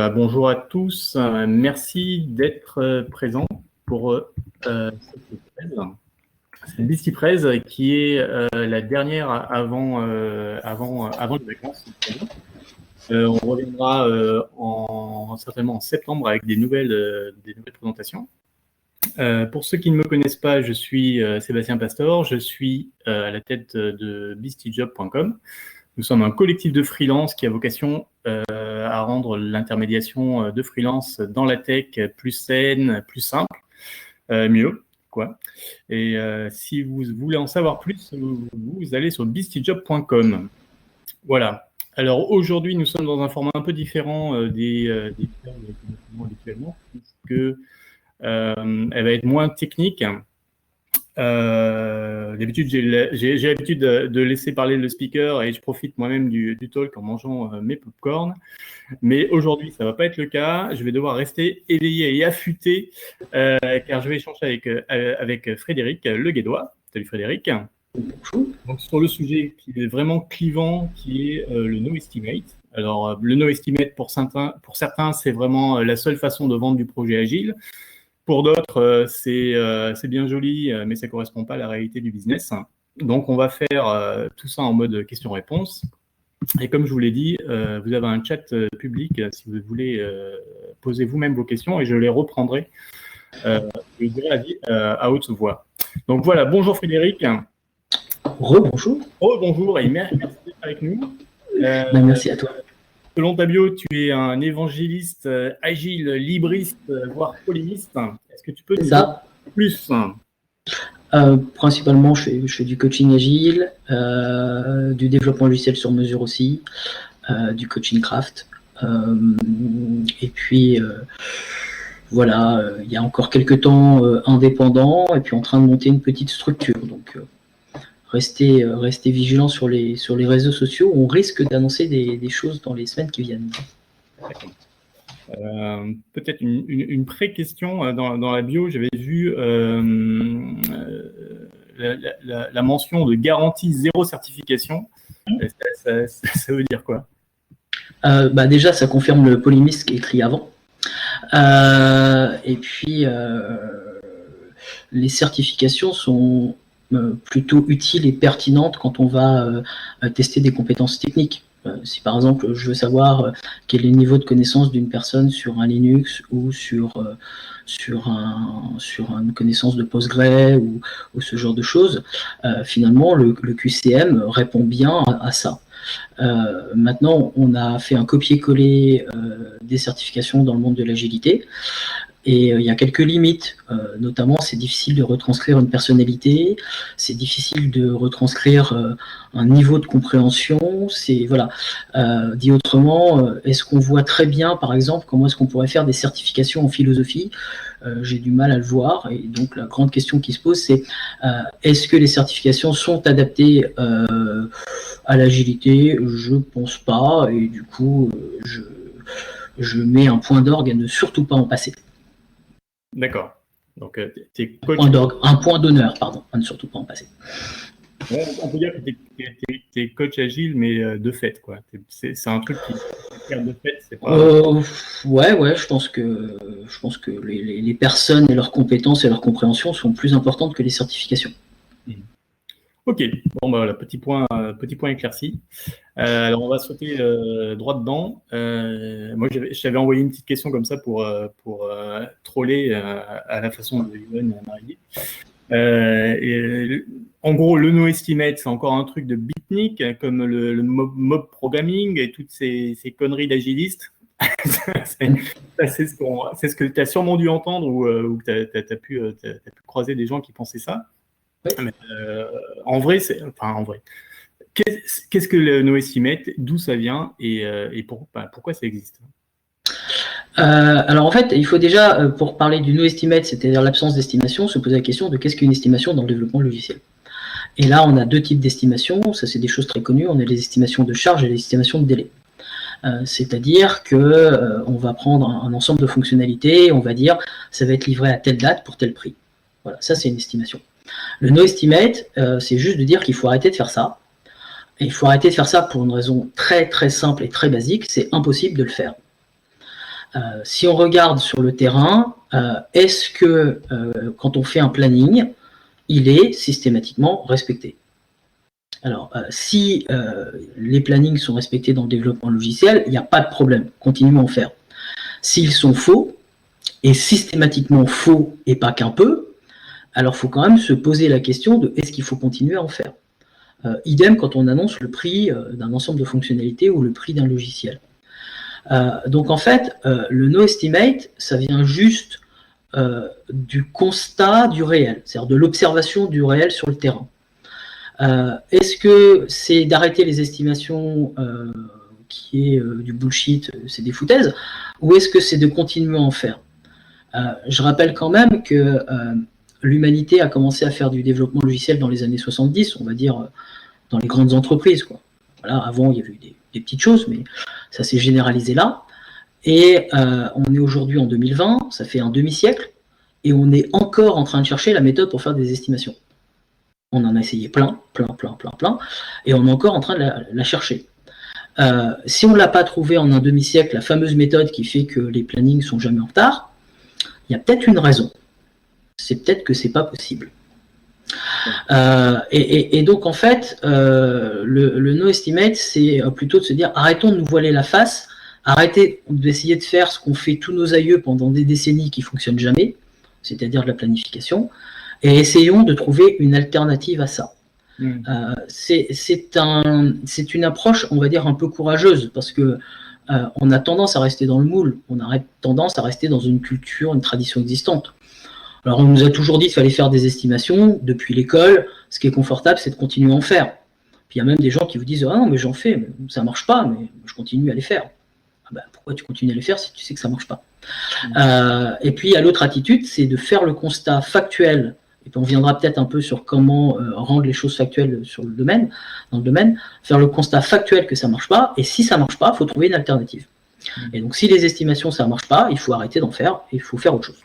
Voilà, bonjour à tous. Merci d'être présents pour cette Bistipresse qui est la dernière avant les vacances. On reviendra certainement en septembre avec des nouvelles présentations. Pour ceux qui ne me connaissent pas, je suis Sébastien Pastor, je suis à la tête de bistijob.com. Nous sommes un collectif de freelance qui a vocation à rendre l'intermédiation de freelance dans la tech plus saine, plus simple, mieux, quoi. Et si vous voulez en savoir plus, vous allez sur bistijob.com. Voilà. Alors aujourd'hui, nous sommes dans un format un peu différent des habituellement, puisque elle va être moins technique. D'habitude, j'ai l'habitude de laisser parler le speaker et je profite moi-même du talk en mangeant mes popcorn. Mais aujourd'hui, ça ne va pas être le cas. Je vais devoir rester éveillé et affûté car je vais échanger avec Frédéric Le Guédois. Salut Frédéric. Bonjour. Donc, sur le sujet qui est vraiment clivant, qui est le no estimate. Alors, le no estimate pour certains, c'est vraiment la seule façon de vendre du projet agile. Pour d'autres, c'est bien joli, mais ça ne correspond pas à la réalité du business. Donc, on va faire tout ça en mode question-réponse. Et comme je vous l'ai dit, vous avez un chat public si vous voulez poser vous-même vos questions et je les reprendrai. Je dirai avis à haute voix. Donc voilà, bonjour Frédéric. Rebonjour. Rebonjour et merci d'être avec nous. Merci à toi. Selon ta bio, tu es un évangéliste agile, libriste, voire polémiste. Est-ce que tu peux nous dire plus? Principalement, je fais du coaching agile, du développement logiciel sur mesure aussi, du coaching craft. Et puis, voilà, il y a encore quelques temps indépendant et puis en train de monter une petite structure. Donc, restez vigilants sur les réseaux sociaux. On risque d'annoncer des choses dans les semaines qui viennent. Peut-être une pré-question dans la bio. J'avais vu la mention de garantie zéro certification. Ça veut dire quoi? Déjà, ça confirme le polémiste qui est écrit avant. Et puis, les certifications sont plutôt utile et pertinente quand on va tester des compétences techniques. Si par exemple je veux savoir quel est le niveau de connaissance d'une personne sur un Linux ou sur une connaissance de Postgre ou ce genre de choses, finalement le QCM répond bien à ça. Maintenant, on a fait un copier-coller des certifications dans le monde de l'agilité. Et il y a quelques limites, notamment c'est difficile de retranscrire une personnalité, c'est difficile de retranscrire un niveau de compréhension, voilà. Dit autrement, est-ce qu'on voit très bien, par exemple, comment est-ce qu'on pourrait faire des certifications en philosophie? J'ai du mal à le voir, et donc la grande question qui se pose, c'est est-ce que les certifications sont adaptées à l'agilité? Je pense pas, et du coup, je mets un point d'orgue à ne surtout pas en passer. D'accord. Donc, t'es coach. Un point d'honneur, pardon, à ne surtout pas en passer. Ouais, on peut dire que t'es coach agile, mais de fait, quoi. C'est un truc qui de fait, c'est pas. Ouais, je pense que les personnes et leurs compétences et leur compréhension sont plus importantes que les certifications. Ok, bon voilà, petit point éclairci. Alors on va sauter droit dedans. Moi je t'avais envoyé une petite question comme ça pour troller à la façon de Yvonne et Marie. En gros, le no estimate, c'est encore un truc de beatnik, comme le mob programming et toutes ces conneries d'agilistes. c'est ce que tu as sûrement dû entendre ou que tu as pu croiser des gens qui pensaient ça. Oui. Mais, en vrai, qu'est-ce que le no estimate, d'où ça vient et pourquoi ça existe? Alors en fait, il faut déjà, pour parler du no estimate, c'est-à-dire l'absence d'estimation, se poser la question de qu'est-ce qu'une estimation dans le développement logiciel. Et là, on a deux types d'estimations, ça c'est des choses très connues, on a les estimations de charge et les estimations de délai. C'est-à-dire qu'on va prendre un ensemble de fonctionnalités, on va dire ça va être livré à telle date pour tel prix. Voilà, ça c'est une estimation. Le no estimate, c'est juste de dire qu'il faut arrêter de faire ça. Et il faut arrêter de faire ça pour une raison très très simple et très basique, c'est impossible de le faire. Si on regarde sur le terrain, est-ce que quand on fait un planning, il est systématiquement respecté? Alors, si les plannings sont respectés dans le développement logiciel, il n'y a pas de problème, continuons à en faire. S'ils sont faux, et systématiquement faux et pas qu'un peu, alors il faut quand même se poser la question de est-ce qu'il faut continuer à en faire. Idem quand on annonce le prix d'un ensemble de fonctionnalités ou le prix d'un logiciel. Donc en fait, le no estimate, ça vient juste du constat du réel, c'est-à-dire de l'observation du réel sur le terrain. Est-ce que c'est d'arrêter les estimations qui est du bullshit, c'est des foutaises, ou est-ce que c'est de continuer à en faire? Je rappelle quand même que l'humanité a commencé à faire du développement logiciel dans les années 70, on va dire dans les grandes entreprises, quoi. Voilà, avant, il y avait eu des petites choses, mais ça s'est généralisé là. Et on est aujourd'hui en 2020, ça fait un demi-siècle, et on est encore en train de chercher la méthode pour faire des estimations. On en a essayé plein, et on est encore en train de la chercher. Si on ne l'a pas trouvé en un demi-siècle, la fameuse méthode qui fait que les plannings sont jamais en retard, il y a peut-être une raison. C'est peut-être que c'est pas possible. Et donc en fait, le no estimate, c'est plutôt de se dire arrêtons de nous voiler la face, arrêtez d'essayer de faire ce qu'ont fait tous nos aïeux pendant des décennies qui fonctionnent jamais, c'est-à-dire de la planification, et essayons de trouver une alternative à ça. C'est une approche, on va dire, un peu courageuse, parce que on a tendance à rester dans le moule, on a tendance à rester dans une culture, une tradition existante. Alors on nous a toujours dit qu'il fallait faire des estimations depuis l'école, ce qui est confortable c'est de continuer à en faire. Puis il y a même des gens qui vous disent « Ah non mais j'en fais, mais ça marche pas, mais je continue à les faire ». Ah ben, pourquoi tu continues à les faire si tu sais que ça marche pas? Et puis il y a l'autre attitude, c'est de faire le constat factuel, et puis on viendra peut-être un peu sur comment rendre les choses factuelles dans le domaine, faire le constat factuel que ça marche pas, et si ça marche pas, il faut trouver une alternative. Et donc si les estimations ça marche pas, il faut arrêter d'en faire, et il faut faire autre chose.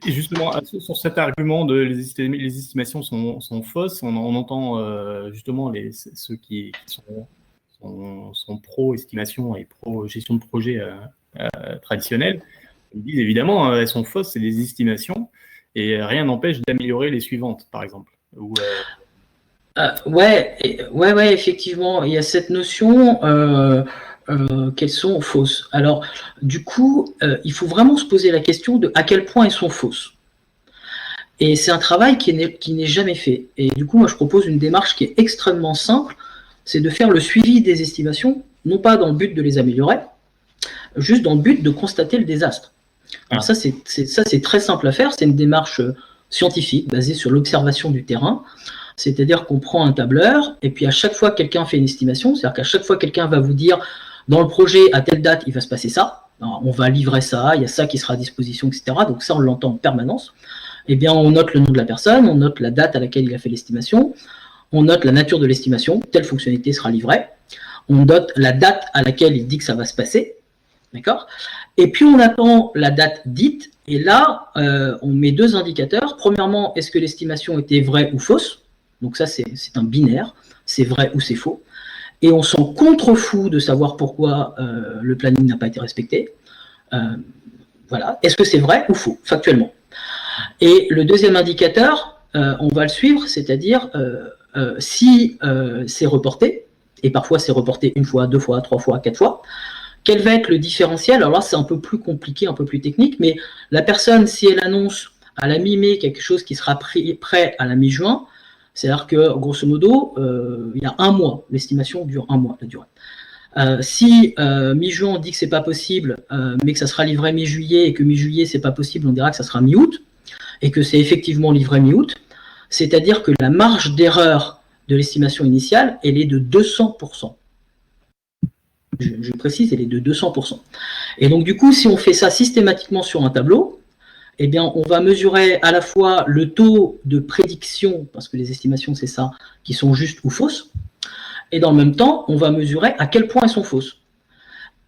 Et justement, sur cet argument de les estimations sont fausses, on entend justement ceux qui sont pro-estimation et pro-gestion de projet traditionnelle. Ils disent évidemment, elles sont fausses, c'est des estimations, et rien n'empêche d'améliorer les suivantes, par exemple. Ouais, effectivement, il y a cette notion qu'elles sont fausses. Alors, du coup, il faut vraiment se poser la question de à quel point elles sont fausses. Et c'est un travail qui n'est jamais fait. Et du coup, moi, je propose une démarche qui est extrêmement simple, c'est de faire le suivi des estimations, non pas dans le but de les améliorer, juste dans le but de constater le désastre. Alors ça, c'est très simple à faire, c'est une démarche scientifique basée sur l'observation du terrain, c'est-à-dire qu'on prend un tableur, et puis à chaque fois que quelqu'un fait une estimation, c'est-à-dire qu'à chaque fois que quelqu'un va vous dire dans le projet, à telle date, il va se passer ça, alors, on va livrer ça, il y a ça qui sera à disposition, etc. Donc ça, on l'entend en permanence. Eh bien, on note le nom de la personne, on note la date à laquelle il a fait l'estimation, on note la nature de l'estimation, telle fonctionnalité sera livrée, on note la date à laquelle il dit que ça va se passer, d'accord? Et puis on attend la date dite, et là, on met deux indicateurs. Premièrement, est-ce que l'estimation était vraie ou fausse? Donc ça, c'est un binaire, c'est vrai ou c'est faux. Et on s'en contrefout de savoir pourquoi le planning n'a pas été respecté. Voilà. Est-ce que c'est vrai ou faux, factuellement? Et le deuxième indicateur, on va le suivre, c'est-à-dire si c'est reporté, et parfois c'est reporté une fois, deux fois, trois fois, quatre fois, quel va être le différentiel? Alors là, c'est un peu plus compliqué, un peu plus technique, mais la personne, si elle annonce à la mi-mai quelque chose qui sera prêt à la mi-juin, c'est-à-dire que, grosso modo, il y a un mois, l'estimation dure un mois, la durée. Si mi-juin, on dit que c'est pas possible, mais que ça sera livré mi-juillet, et que mi-juillet, c'est pas possible, on dira que ça sera mi-août, et que c'est effectivement livré mi-août, c'est-à-dire que la marge d'erreur de l'estimation initiale, elle est de 200%. Je précise, elle est de 200%. Et donc, du coup, si on fait ça systématiquement sur un tableau, eh bien, on va mesurer à la fois le taux de prédiction, parce que les estimations, c'est ça, qui sont justes ou fausses, et dans le même temps, on va mesurer à quel point elles sont fausses.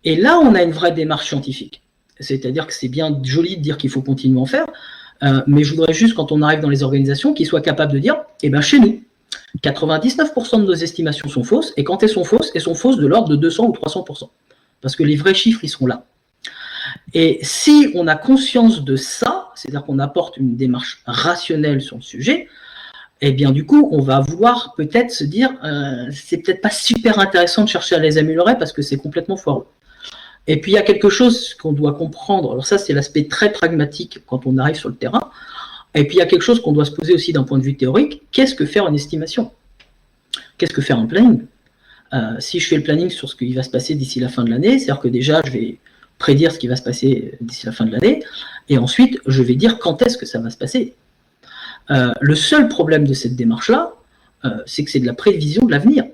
Et là, on a une vraie démarche scientifique. C'est-à-dire que c'est bien joli de dire qu'il faut continuer à en faire, mais je voudrais juste, quand on arrive dans les organisations, qu'ils soient capables de dire, eh bien, chez nous, 99% de nos estimations sont fausses, et quand elles sont fausses de l'ordre de 200 ou 300%. Parce que les vrais chiffres, ils sont là. Et si on a conscience de ça, c'est-à-dire qu'on apporte une démarche rationnelle sur le sujet, eh bien du coup, on va vouloir peut-être se dire c'est peut-être pas super intéressant de chercher à les améliorer parce que c'est complètement foireux. Et puis il y a quelque chose qu'on doit comprendre, alors ça c'est l'aspect très pragmatique quand on arrive sur le terrain, et puis il y a quelque chose qu'on doit se poser aussi d'un point de vue théorique, qu'est-ce que faire en estimation? Qu'est-ce que faire en planning? Si je fais le planning sur ce qui va se passer d'ici la fin de l'année, c'est-à-dire que déjà je vais prédire ce qui va se passer d'ici la fin de l'année, et ensuite je vais dire quand est-ce que ça va se passer. Le seul problème de cette démarche-là, c'est que c'est de la prévision de l'avenir.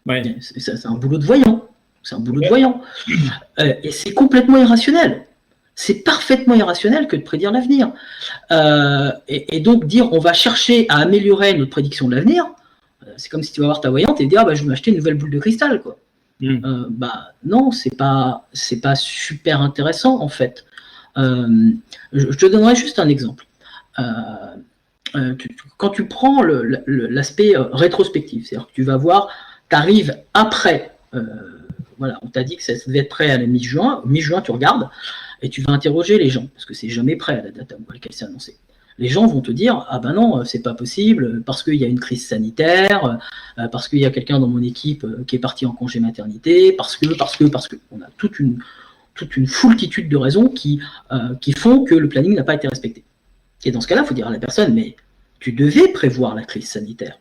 Ouais. C'est un boulot de voyant. C'est un boulot de voyant. Et c'est complètement irrationnel. C'est parfaitement irrationnel que de prédire l'avenir. Et donc dire on va chercher à améliorer notre prédiction de l'avenir, c'est comme si tu vas voir ta voyante et dire ah, bah, je vais m'acheter une nouvelle boule de cristal, quoi. Bah non, c'est pas super intéressant en fait. Je te donnerai juste un exemple. Quand tu prends l'aspect rétrospectif, c'est-à-dire que tu vas voir, tu arrives après, voilà, on t'a dit que ça devait être prêt à la mi-juin, mi-juin tu regardes, et tu vas interroger les gens, parce que c'est jamais prêt à la date à laquelle c'est annoncé. Les gens vont te dire, ah ben non, c'est pas possible, parce qu'il y a une crise sanitaire, parce qu'il y a quelqu'un dans mon équipe qui est parti en congé maternité, parce que, on a toute une foultitude de raisons qui font que le planning n'a pas été respecté. Et dans ce cas-là, il faut dire à la personne, mais tu devais prévoir la crise sanitaire.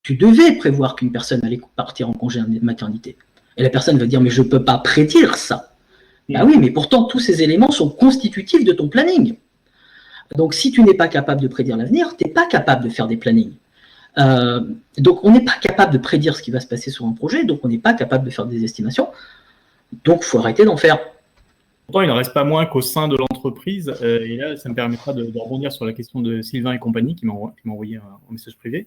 Tu devais prévoir qu'une personne allait partir en congé maternité. Et la personne va dire, mais je ne peux pas prédire ça. Ah oui, mais pourtant, tous ces éléments sont constitutifs de ton planning. Donc, si tu n'es pas capable de prédire l'avenir, tu n'es pas capable de faire des plannings. Donc, on n'est pas capable de prédire ce qui va se passer sur un projet, donc on n'est pas capable de faire des estimations. Donc, il faut arrêter d'en faire. Pourtant, il n'en reste pas moins qu'au sein de l'entreprise, et là, ça me permettra de rebondir sur la question de Sylvain et compagnie qui m'a envoyé un message privé.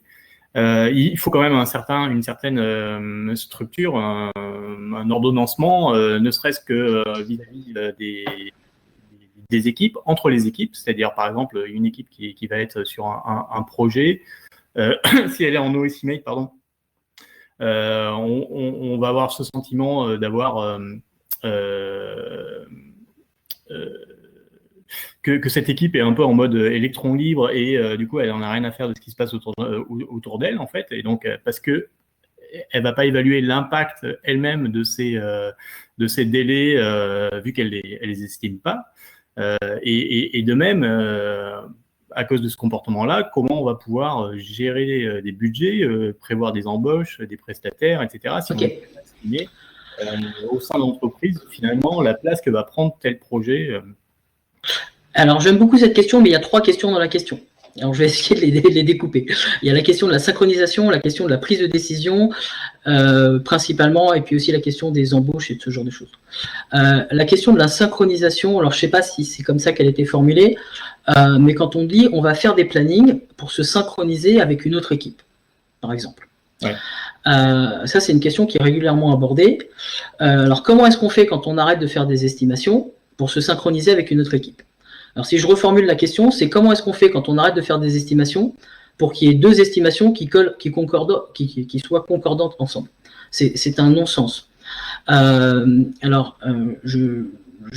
Il faut quand même une certaine structure, un ordonnancement, ne serait-ce que vis-à-vis des équipes, entre les équipes, c'est-à-dire par exemple une équipe qui va être sur un projet, si elle est en OSIMate, pardon, on va avoir ce sentiment d'avoir que cette équipe est un peu en mode électron libre et du coup elle en a rien à faire de ce qui se passe autour d'elle en fait, et donc parce que elle va pas évaluer l'impact elle-même de ces délais vu qu'elle les estime pas, et de même à cause de ce comportement-là, comment on va pouvoir gérer des budgets, prévoir des embauches, des prestataires, etc. Si on est estimer au sein de l'entreprise, finalement, la place que va prendre tel projet. Alors, j'aime beaucoup cette question, mais il y a 3 questions dans la question. Alors, je vais essayer de les découper. Il y a la question de la synchronisation, la question de la prise de décision, principalement, et puis aussi la question des embauches et de ce genre de choses. La question de la synchronisation, alors je ne sais pas si c'est comme ça qu'elle a été formulée, mais quand on dit on va faire des plannings pour se synchroniser avec une autre équipe, par exemple. Ouais. Ça, c'est une question qui est régulièrement abordée. Alors, comment est-ce qu'on fait quand on arrête de faire des estimations pour se synchroniser avec une autre équipe? Alors, si je reformule la question, c'est comment est-ce qu'on fait quand on arrête de faire des estimations pour qu'il y ait 2 estimations qui soient concordantes ensemble? C'est un non-sens. Je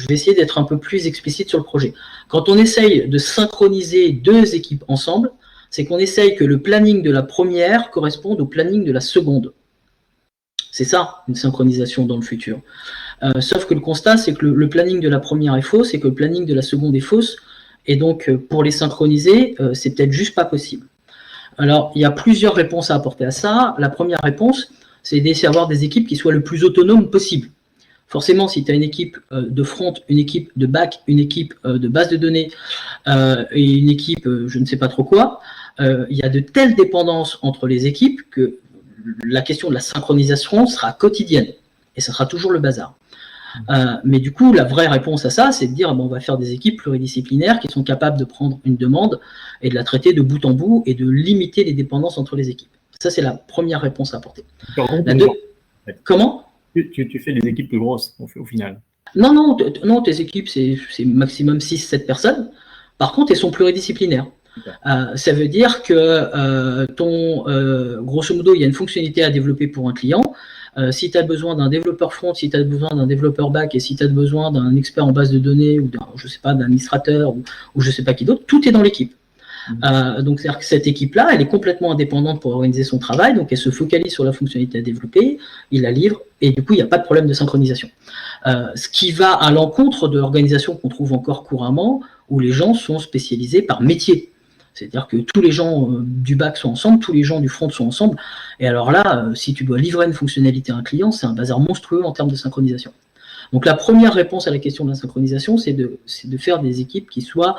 vais essayer d'être un peu plus explicite sur le projet. Quand on essaye de synchroniser 2 équipes ensemble, c'est qu'on essaye que le planning de la première corresponde au planning de la seconde. C'est ça, une synchronisation dans le futur. Sauf que le constat, c'est que le planning de la première est fausse et que le planning de la seconde est fausse. Et donc, pour les synchroniser, c'est peut-être juste pas possible. Alors, il y a plusieurs réponses à apporter à ça. La première réponse, c'est d'essayer d'avoir des équipes qui soient le plus autonomes possible. Forcément, si tu as une équipe de front, une équipe de back, une équipe de base de données et une équipe je ne sais pas trop quoi, il y a de telles dépendances entre les équipes que la question de la synchronisation sera quotidienne et ça sera toujours le bazar. Mais du coup, la vraie réponse à ça, c'est de dire on va faire des équipes pluridisciplinaires qui sont capables de prendre une demande et de la traiter de bout en bout et de limiter les dépendances entre les équipes. Ça, c'est la première réponse à apporter. Comment ? Tu fais des équipes plus grosses au final. Non, tes équipes, c'est maximum 6-7 personnes. Par contre, elles sont pluridisciplinaires. Ça veut dire que grosso modo, il y a une fonctionnalité à développer pour un client. Si tu as besoin d'un développeur front, si tu as besoin d'un développeur back, et si tu as besoin d'un expert en base de données, ou d'un, je sais pas, d'un administrateur, ou je sais pas qui d'autre, tout est dans l'équipe. Donc, c'est-à-dire que cette équipe-là, elle est complètement indépendante pour organiser son travail, donc elle se focalise sur la fonctionnalité à développer, il la livre, et du coup, il n'y a pas de problème de synchronisation. Ce qui va à l'encontre de l'organisation qu'on trouve encore couramment, où les gens sont spécialisés par métier. C'est-à-dire que tous les gens du back sont ensemble, tous les gens du front sont ensemble, et alors là, si tu dois livrer une fonctionnalité à un client, c'est un bazar monstrueux en termes de synchronisation. Donc la première réponse à la question de la synchronisation, c'est de faire des équipes qui soient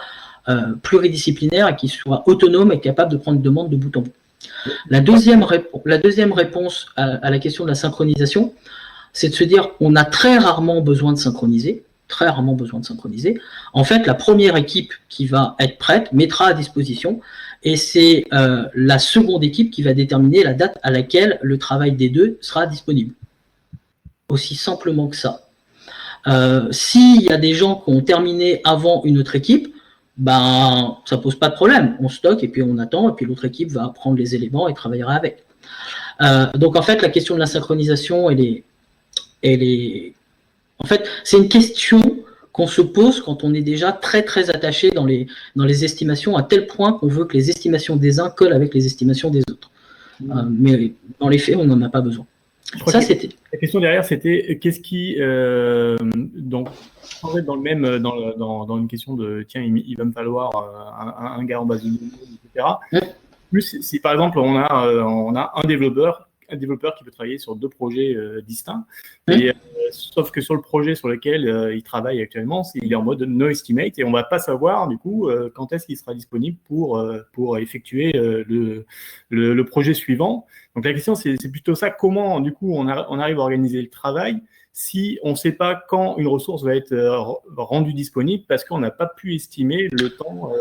pluridisciplinaires et qui soient autonomes et capables de prendre une demande de bout en bout. La deuxième réponse à la question de la synchronisation, c'est de se dire on a très rarement besoin de synchroniser. Très rarement besoin de synchroniser. En fait, la première équipe qui va être prête mettra à disposition, et c'est la seconde équipe qui va déterminer la date à laquelle le travail des deux sera disponible. Aussi simplement que ça. S'il y a des gens qui ont terminé avant une autre équipe, ben, ça pose pas de problème. On stocke et puis on attend, et puis l'autre équipe va prendre les éléments et travaillera avec. Donc en fait, la question de la synchronisation, en fait, c'est une question qu'on se pose quand on est déjà très très attaché dans les estimations, à tel point qu'on veut que les estimations des uns collent avec les estimations des autres. Mais dans les faits, on n'en a pas besoin. Ça, c'était. La question derrière, c'était qu'est-ce qui donc sans être dans le même dans une question de tiens, il va me falloir un gars en base de données, etc. Plus si par exemple on a un développeur qui peut travailler sur deux projets distincts, et, sauf que sur le projet sur lequel il travaille actuellement, il est en mode no estimate, et on ne va pas savoir du coup quand est-ce qu'il sera disponible pour effectuer le projet suivant. Donc la question c'est plutôt ça, comment du coup on arrive à organiser le travail si on ne sait pas quand une ressource va être rendue disponible parce qu'on n'a pas pu estimer le temps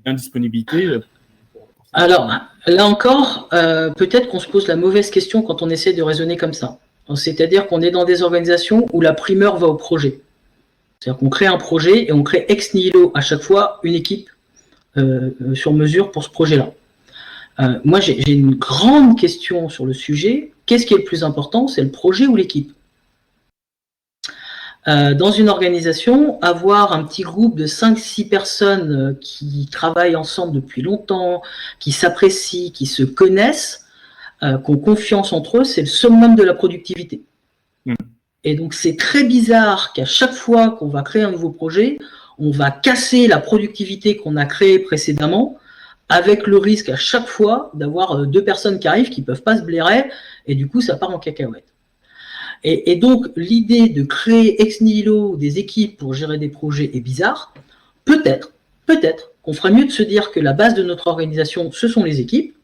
d'indisponibilité. Alors, là encore, peut-être qu'on se pose la mauvaise question quand on essaie de raisonner comme ça. C'est-à-dire qu'on est dans des organisations où la primeur va au projet. C'est-à-dire qu'on crée un projet et on crée ex nihilo à chaque fois une équipe sur mesure pour ce projet-là. Moi, j'ai une grande question sur le sujet. Qu'est-ce qui est le plus important? C'est le projet ou l'équipe? Dans une organisation, avoir un petit groupe de 5-6 personnes qui travaillent ensemble depuis longtemps, qui s'apprécient, qui se connaissent, qui ont confiance entre eux, c'est le summum de la productivité. Et donc, c'est très bizarre qu'à chaque fois qu'on va créer un nouveau projet, on va casser la productivité qu'on a créée précédemment, avec le risque à chaque fois d'avoir deux personnes qui arrivent qui ne peuvent pas se blairer, et du coup, ça part en cacahuète. Et donc, l'idée de créer ex nihilo des équipes pour gérer des projets est bizarre. Peut-être qu'on ferait mieux de se dire que la base de notre organisation, ce sont les équipes,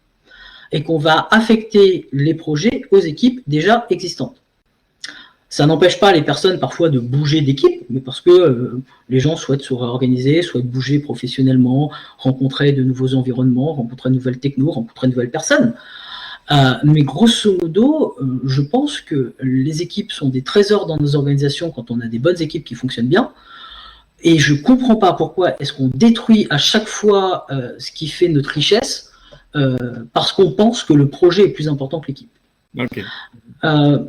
et qu'on va affecter les projets aux équipes déjà existantes. Ça n'empêche pas les personnes parfois de bouger d'équipe, mais parce que les gens souhaitent se réorganiser, souhaitent bouger professionnellement, rencontrer de nouveaux environnements, rencontrer de nouvelles technos, rencontrer de nouvelles personnes. Mais grosso modo, je pense que les équipes sont des trésors dans nos organisations quand on a des bonnes équipes qui fonctionnent bien. Et je ne comprends pas pourquoi est-ce qu'on détruit à chaque fois ce qui fait notre richesse parce qu'on pense que le projet est plus important que l'équipe. Okay.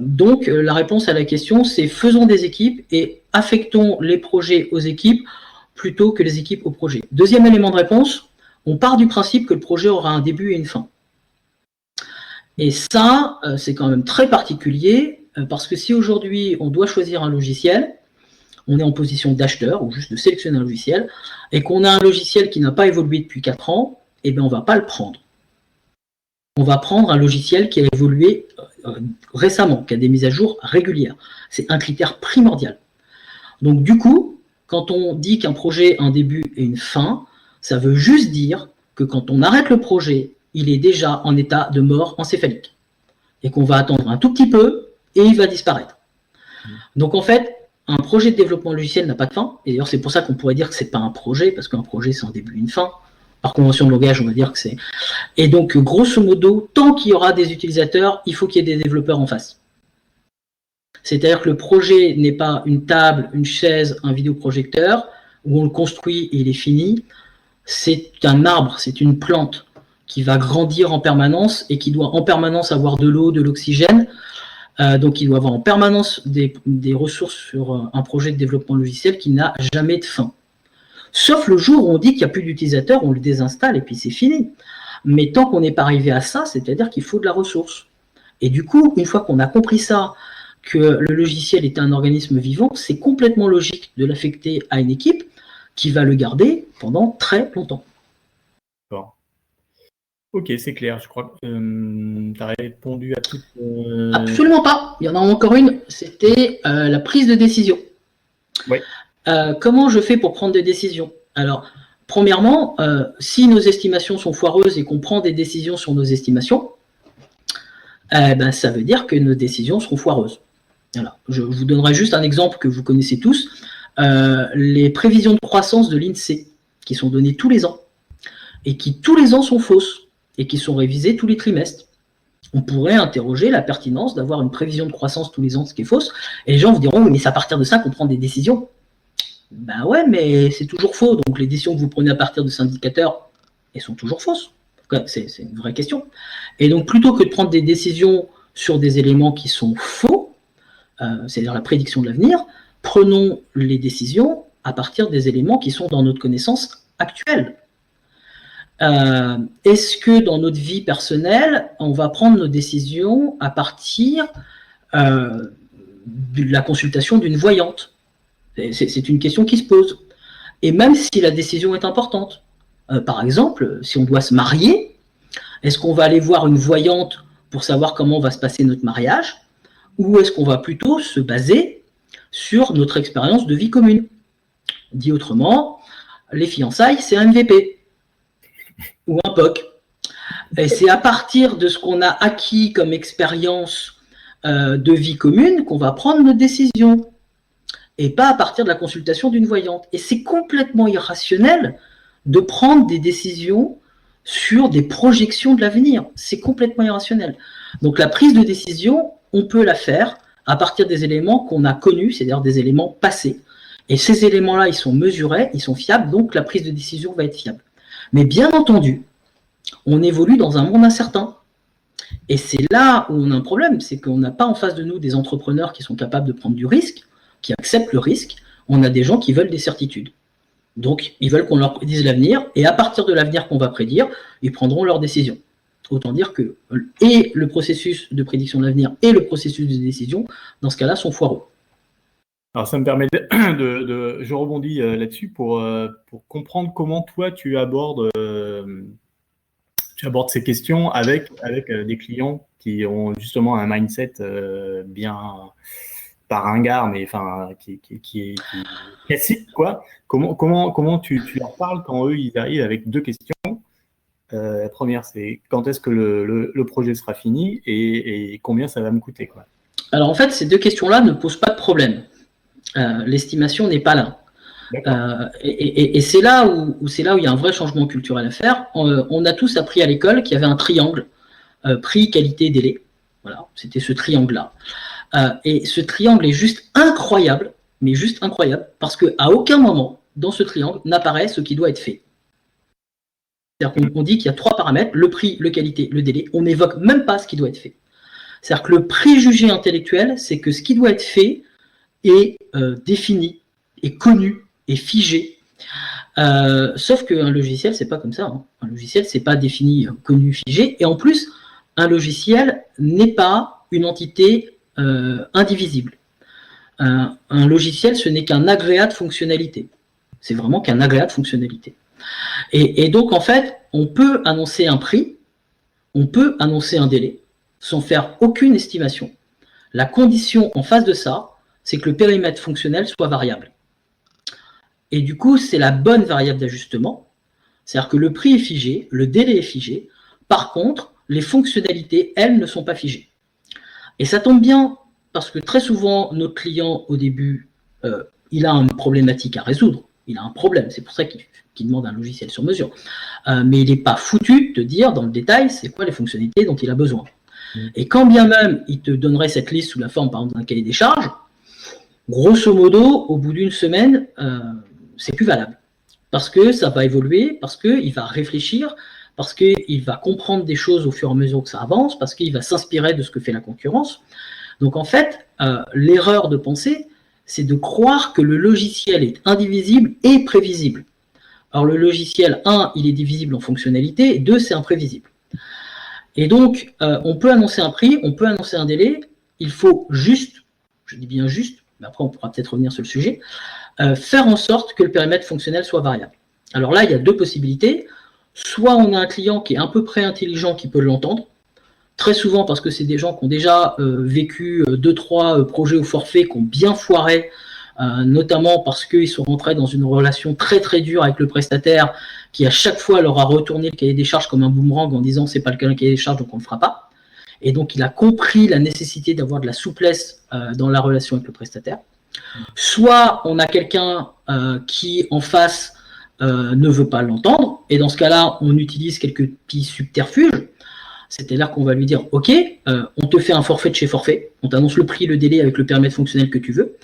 Donc, la réponse à la question, c'est faisons des équipes et affectons les projets aux équipes plutôt que les équipes aux projets. Deuxième élément de réponse, on part du principe que le projet aura un début et une fin. Et ça, c'est quand même très particulier, parce que si aujourd'hui on doit choisir un logiciel, on est en position d'acheteur ou juste de sélectionner un logiciel, et qu'on a un logiciel qui n'a pas évolué depuis 4 ans, eh bien on ne va pas le prendre. On va prendre un logiciel qui a évolué récemment, qui a des mises à jour régulières. C'est un critère primordial. Donc du coup, quand on dit qu'un projet a un début et une fin, ça veut juste dire que quand on arrête le projet, il est déjà en état de mort encéphalique. Et qu'on va attendre un tout petit peu, et il va disparaître. Donc en fait, un projet de développement logiciel n'a pas de fin. Et d'ailleurs, c'est pour ça qu'on pourrait dire que ce n'est pas un projet, parce qu'un projet, c'est un début et une fin. Par convention de langage, on va dire que c'est... Et donc, grosso modo, tant qu'il y aura des utilisateurs, il faut qu'il y ait des développeurs en face. C'est-à-dire que le projet n'est pas une table, une chaise, un vidéoprojecteur, où on le construit et il est fini. C'est un arbre, c'est une plante qui va grandir en permanence et qui doit en permanence avoir de l'eau, de l'oxygène. Donc, il doit avoir en permanence des ressources sur un projet de développement logiciel qui n'a jamais de fin. Sauf le jour où on dit qu'il n'y a plus d'utilisateurs, on le désinstalle et puis c'est fini. Mais tant qu'on n'est pas arrivé à ça, c'est-à-dire qu'il faut de la ressource. Et du coup, une fois qu'on a compris ça, que le logiciel est un organisme vivant, c'est complètement logique de l'affecter à une équipe qui va le garder pendant très longtemps. Bon. Ok, c'est clair. Je crois que tu as répondu à toutes. Absolument pas. Il y en a encore une. C'était la prise de décision. Oui. Comment je fais pour prendre des décisions? Alors, premièrement, si nos estimations sont foireuses et qu'on prend des décisions sur nos estimations, ça veut dire que nos décisions seront foireuses. Alors, je vous donnerai juste un exemple que vous connaissez tous. Les prévisions de croissance de l'INSEE, qui sont données tous les ans, et qui tous les ans sont fausses, et qui sont révisées tous les trimestres. On pourrait interroger la pertinence d'avoir une prévision de croissance tous les ans, ce qui est fausse, et les gens vous diront, oui, mais c'est à partir de ça qu'on prend des décisions. Ben ouais, mais c'est toujours faux, donc les décisions que vous prenez à partir de ces indicateurs, elles sont toujours fausses. C'est une vraie question. Et donc, plutôt que de prendre des décisions sur des éléments qui sont faux, c'est-à-dire la prédiction de l'avenir, prenons les décisions à partir des éléments qui sont dans notre connaissance actuelle. Est-ce que dans notre vie personnelle, on va prendre nos décisions à partir de la consultation d'une voyante? C'est une question qui se pose. Et même si la décision est importante, par exemple, si on doit se marier, est-ce qu'on va aller voir une voyante pour savoir comment va se passer notre mariage, ou est-ce qu'on va plutôt se baser sur notre expérience de vie commune? Dit autrement, les fiançailles, c'est un MVP ou un POC. Et c'est à partir de ce qu'on a acquis comme expérience de vie commune qu'on va prendre nos décisions, et pas à partir de la consultation d'une voyante. Et c'est complètement irrationnel de prendre des décisions sur des projections de l'avenir. C'est complètement irrationnel. Donc la prise de décision, on peut la faire à partir des éléments qu'on a connus, c'est-à-dire des éléments passés. Et ces éléments-là, ils sont mesurés, ils sont fiables, donc la prise de décision va être fiable. Mais bien entendu, on évolue dans un monde incertain. Et c'est là où on a un problème, c'est qu'on n'a pas en face de nous des entrepreneurs qui sont capables de prendre du risque, qui acceptent le risque. On a des gens qui veulent des certitudes. Donc, ils veulent qu'on leur prédise l'avenir, et à partir de l'avenir qu'on va prédire, ils prendront leurs décisions. Autant dire que et le processus de prédiction de l'avenir et le processus de décision, dans ce cas-là, sont foireux. Alors, ça me permet je rebondis là-dessus pour comprendre comment toi, tu abordes ces questions avec des clients qui ont justement un mindset bien pas ringard, mais enfin qui est classique, quoi. Comment tu leur parles quand eux ils arrivent avec deux questions? La première, c'est quand est-ce que le projet sera fini et combien ça va me coûter, quoi. Alors en fait, ces deux questions-là ne posent pas de problème. L'estimation n'est pas là. Et c'est là où il y a un vrai changement culturel à faire. On a tous appris à l'école qu'il y avait un triangle prix, qualité, délai. Voilà, c'était ce triangle-là. Et ce triangle est juste incroyable, mais juste incroyable, parce qu'à aucun moment dans ce triangle n'apparaît ce qui doit être fait. C'est-à-dire qu'on dit qu'il y a trois paramètres, le prix, le qualité, le délai. On n'évoque même pas ce qui doit être fait. C'est-à-dire que le préjugé intellectuel, c'est que ce qui doit être fait est défini, est connu, est figé. Sauf qu'un logiciel, c'est pas comme ça. Hein. Un logiciel, c'est pas défini, connu, figé. Et en plus, un logiciel n'est pas une entité indivisible. Un logiciel, ce n'est qu'un agrégat de fonctionnalité. C'est vraiment qu'un agrégat de fonctionnalité. Et donc, en fait, on peut annoncer un prix, on peut annoncer un délai, sans faire aucune estimation. La condition en face de ça, c'est que le périmètre fonctionnel soit variable. Et du coup, c'est la bonne variable d'ajustement. C'est-à-dire que le prix est figé, le délai est figé. Par contre, les fonctionnalités, elles, ne sont pas figées. Et ça tombe bien, parce que très souvent, notre client, au début, il a une problématique à résoudre. Il a un problème, c'est pour ça qu'il demande un logiciel sur mesure. Mais il n'est pas foutu de dire dans le détail c'est quoi les fonctionnalités dont il a besoin. Et quand bien même il te donnerait cette liste sous la forme, par exemple, d'un cahier des charges, grosso modo, au bout d'une semaine, c'est plus valable. Parce que ça va évoluer, parce qu'il va réfléchir, parce qu'il va comprendre des choses au fur et à mesure que ça avance, parce qu'il va s'inspirer de ce que fait la concurrence. Donc en fait, l'erreur de pensée, c'est de croire que le logiciel est indivisible et prévisible. Alors le logiciel, 1, il est divisible en fonctionnalités, et 2, c'est imprévisible. Et donc, on peut annoncer un prix, on peut annoncer un délai, il faut juste, je dis bien juste, mais après on pourra peut-être revenir sur le sujet, faire en sorte que le périmètre fonctionnel soit variable. Alors là, il y a deux possibilités. Soit on a un client qui est à peu près intelligent qui peut l'entendre, très souvent parce que c'est des gens qui ont déjà vécu 2-3 projets au forfait, qui ont bien foiré, notamment parce qu'ils sont rentrés dans une relation très très dure avec le prestataire, qui à chaque fois leur a retourné le cahier des charges comme un boomerang en disant c'est pas le cahier des charges donc on ne le fera pas. Et donc il a compris la nécessité d'avoir de la souplesse dans la relation avec le prestataire. Soit on a quelqu'un qui en face ne veut pas l'entendre, et dans ce cas-là on utilise quelques petits subterfuges. C'est-à-dire qu'on va lui dire ok, on te fait un forfait de chez forfait, on t'annonce le prix, le délai avec le périmètre fonctionnel que tu veux,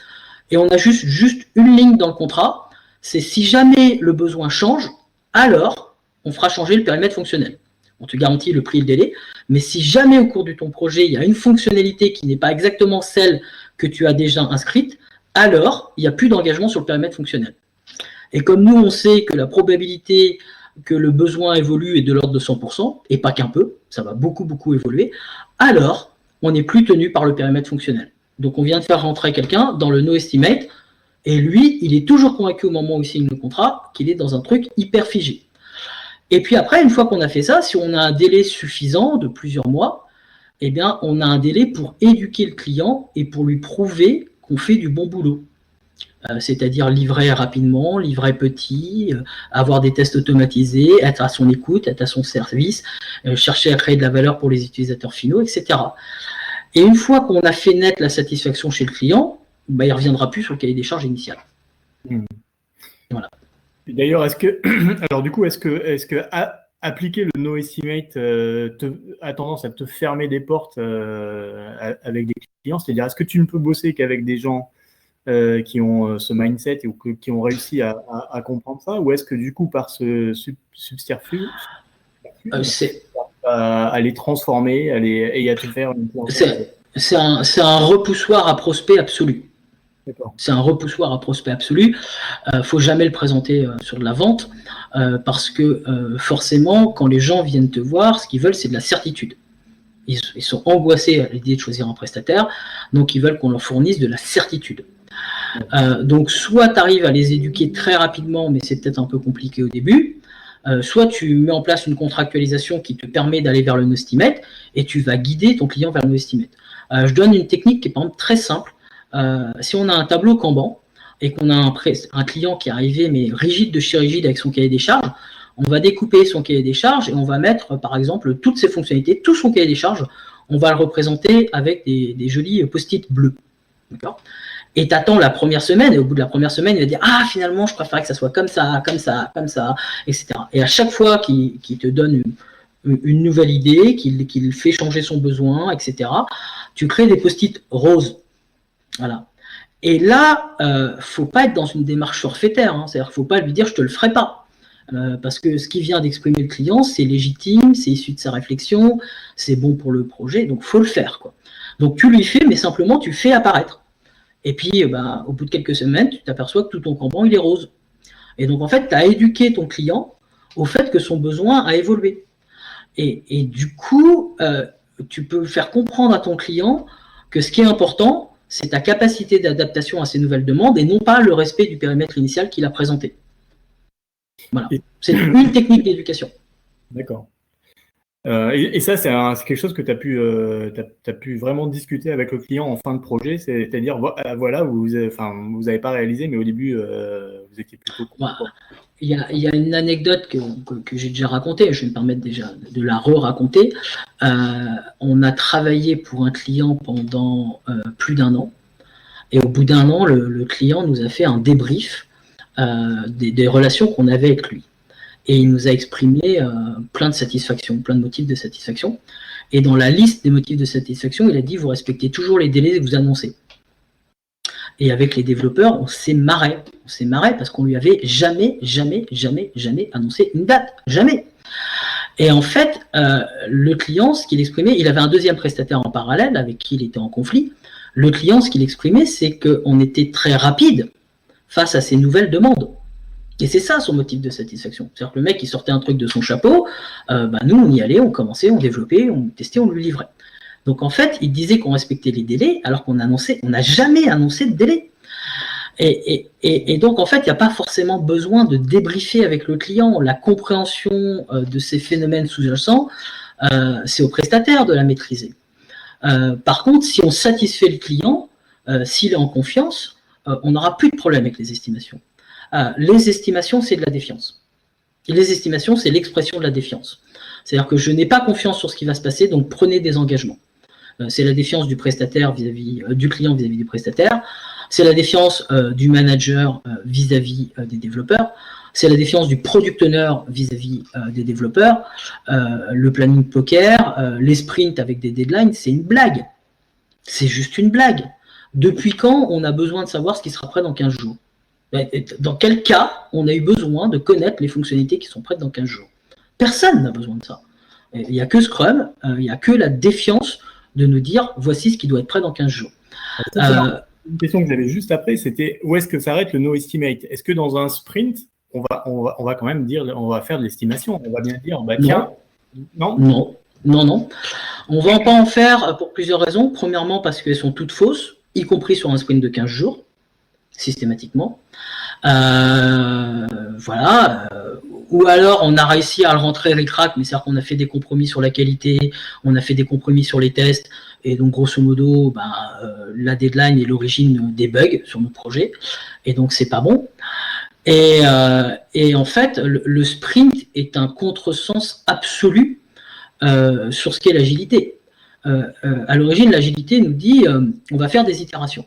et on a juste une ligne dans le contrat, c'est si jamais le besoin change, alors on fera changer le périmètre fonctionnel. On te garantit le prix et le délai, mais si jamais au cours de ton projet, il y a une fonctionnalité qui n'est pas exactement celle que tu as déjà inscrite, alors il n'y a plus d'engagement sur le périmètre fonctionnel. Et comme nous, on sait que la probabilité que le besoin évolue est de l'ordre de 100%, et pas qu'un peu, ça va beaucoup évoluer, alors on n'est plus tenu par le périmètre fonctionnel. Donc on vient de faire rentrer quelqu'un dans le no estimate, et lui, il est toujours convaincu au moment où il signe le contrat qu'il est dans un truc hyper figé. Et puis après, une fois qu'on a fait ça, si on a un délai suffisant de plusieurs mois, eh bien, on a un délai pour éduquer le client et pour lui prouver qu'on fait du bon boulot. C'est-à-dire livrer rapidement, livrer petit, avoir des tests automatisés, être à son écoute, être à son service, chercher à créer de la valeur pour les utilisateurs finaux, etc. Et une fois qu'on a fait naître la satisfaction chez le client, bah, il ne reviendra plus sur le cahier des charges initial. Voilà. D'ailleurs, est-ce que appliquer le no estimate a tendance à te fermer des portes avec des clients? C'est-à-dire, est-ce que tu ne peux bosser qu'avec des gens qui ont ce mindset ou qui ont réussi à comprendre ça, ou est-ce que du coup, par ce subterfuge, à les transformer et à te faire une c'est un repoussoir à prospect absolu. C'est un repoussoir à prospect absolu. Faut jamais le présenter sur de la vente parce que forcément, quand les gens viennent te voir, ce qu'ils veulent, c'est de la certitude. Ils sont angoissés à l'idée de choisir un prestataire, donc ils veulent qu'on leur fournisse de la certitude. Donc soit tu arrives à les éduquer très rapidement, mais c'est peut-être un peu compliqué au début, soit tu mets en place une contractualisation qui te permet d'aller vers le no estimate et tu vas guider ton client vers le no estimate. Je donne une technique qui est par exemple très simple. Si on a un tableau Kanban et qu'on a un client qui est arrivé mais rigide de chez rigide avec son cahier des charges, on va découper son cahier des charges et on va mettre par exemple toutes ses fonctionnalités, tout son cahier des charges, on va le représenter avec des jolis post-it bleus. D'accord ? Et tu attends la première semaine, et au bout de la première semaine, il va dire « Ah, finalement, je préférerais que ça soit comme ça, etc. » Et à chaque fois qu'il te donne une nouvelle idée, qu'il fait changer son besoin, etc., tu crées des post-it roses. Voilà. Et là, faut pas être dans une démarche forfaitaire. Hein. C'est-à-dire qu'il ne faut pas lui dire « Je te le ferai pas ». Parce que ce qui vient d'exprimer le client, c'est légitime, c'est issu de sa réflexion, c'est bon pour le projet, donc il faut le faire, quoi. Donc tu lui fais, mais simplement tu fais apparaître. Et puis, au bout de quelques semaines, tu t'aperçois que tout ton Kanban, il est rose. Et donc, en fait, tu as éduqué ton client au fait que son besoin a évolué. Et du coup, tu peux faire comprendre à ton client que ce qui est important, c'est ta capacité d'adaptation à ces nouvelles demandes et non pas le respect du périmètre initial qu'il a présenté. Voilà. C'est une technique d'éducation. D'accord. Et ça, c'est quelque chose que tu as pu vraiment discuter avec le client en fin de projet, c'est-à-dire, voilà, vous n'avez pas réalisé, mais au début, vous étiez plutôt content. Il y a une anecdote que j'ai déjà racontée, je vais me permettre déjà de la re-raconter. On a travaillé pour un client pendant plus d'1 an, et au bout d'1 an, le client nous a fait un débrief des relations qu'on avait avec lui. Et il nous a exprimé plein de satisfaction, plein de motifs de satisfaction. Et dans la liste des motifs de satisfaction, il a dit « Vous respectez toujours les délais que vous annoncez ». Et avec les développeurs, on s'est marré. On s'est marré parce qu'on lui avait jamais annoncé une date. Jamais. Et en fait, le client, ce qu'il exprimait, il avait un deuxième prestataire en parallèle avec qui il était en conflit. Le client, ce qu'il exprimait, c'est qu'on était très rapide face à ces nouvelles demandes. Et c'est ça son motif de satisfaction. C'est-à-dire que le mec, il sortait un truc de son chapeau, nous, on y allait, on commençait, on développait, on testait, on lui livrait. Donc en fait, il disait qu'on respectait les délais, alors qu'on n'a jamais annoncé de délai. Et donc en fait, il n'y a pas forcément besoin de débriefer avec le client. La compréhension de ces phénomènes sous-jacents, c'est au prestataire de la maîtriser. Par contre, si on satisfait le client, s'il est en confiance, on n'aura plus de problème avec les estimations. Les estimations, c'est de la défiance. Et les estimations, c'est l'expression de la défiance. C'est-à-dire que je n'ai pas confiance sur ce qui va se passer, donc prenez des engagements. C'est la défiance du prestataire vis-à-vis du client vis-à-vis du prestataire. C'est la défiance du manager vis-à-vis des développeurs. C'est la défiance du product owner vis-à-vis des développeurs. Le planning poker, les sprints avec des deadlines, c'est une blague. C'est juste une blague. Depuis quand on a besoin de savoir ce qui sera prêt dans 15 jours? Dans quel cas on a eu besoin de connaître les fonctionnalités qui sont prêtes dans 15 jours? Personne n'a besoin de ça. Il n'y a que Scrum, il n'y a que la défiance de nous dire voici ce qui doit être prêt dans 15 jours. Une question que j'avais juste après, c'était où est-ce que s'arrête le no estimate? Est-ce que dans un sprint, on va quand même dire, on va faire de l'estimation, on va bien dire, bah tiens, non. On ne va pas en faire pour plusieurs raisons. Premièrement, parce qu'elles sont toutes fausses, y compris sur un sprint de 15 jours, systématiquement. Voilà. Ou alors, on a réussi à le rentrer ric-rac, mais c'est-à-dire qu'on a fait des compromis sur la qualité, on a fait des compromis sur les tests, et donc, grosso modo, la deadline est l'origine des bugs sur nos projets, et donc, c'est pas bon. Et en fait, le sprint est un contresens absolu sur ce qu'est l'agilité. À l'origine, l'agilité nous dit on va faire des itérations.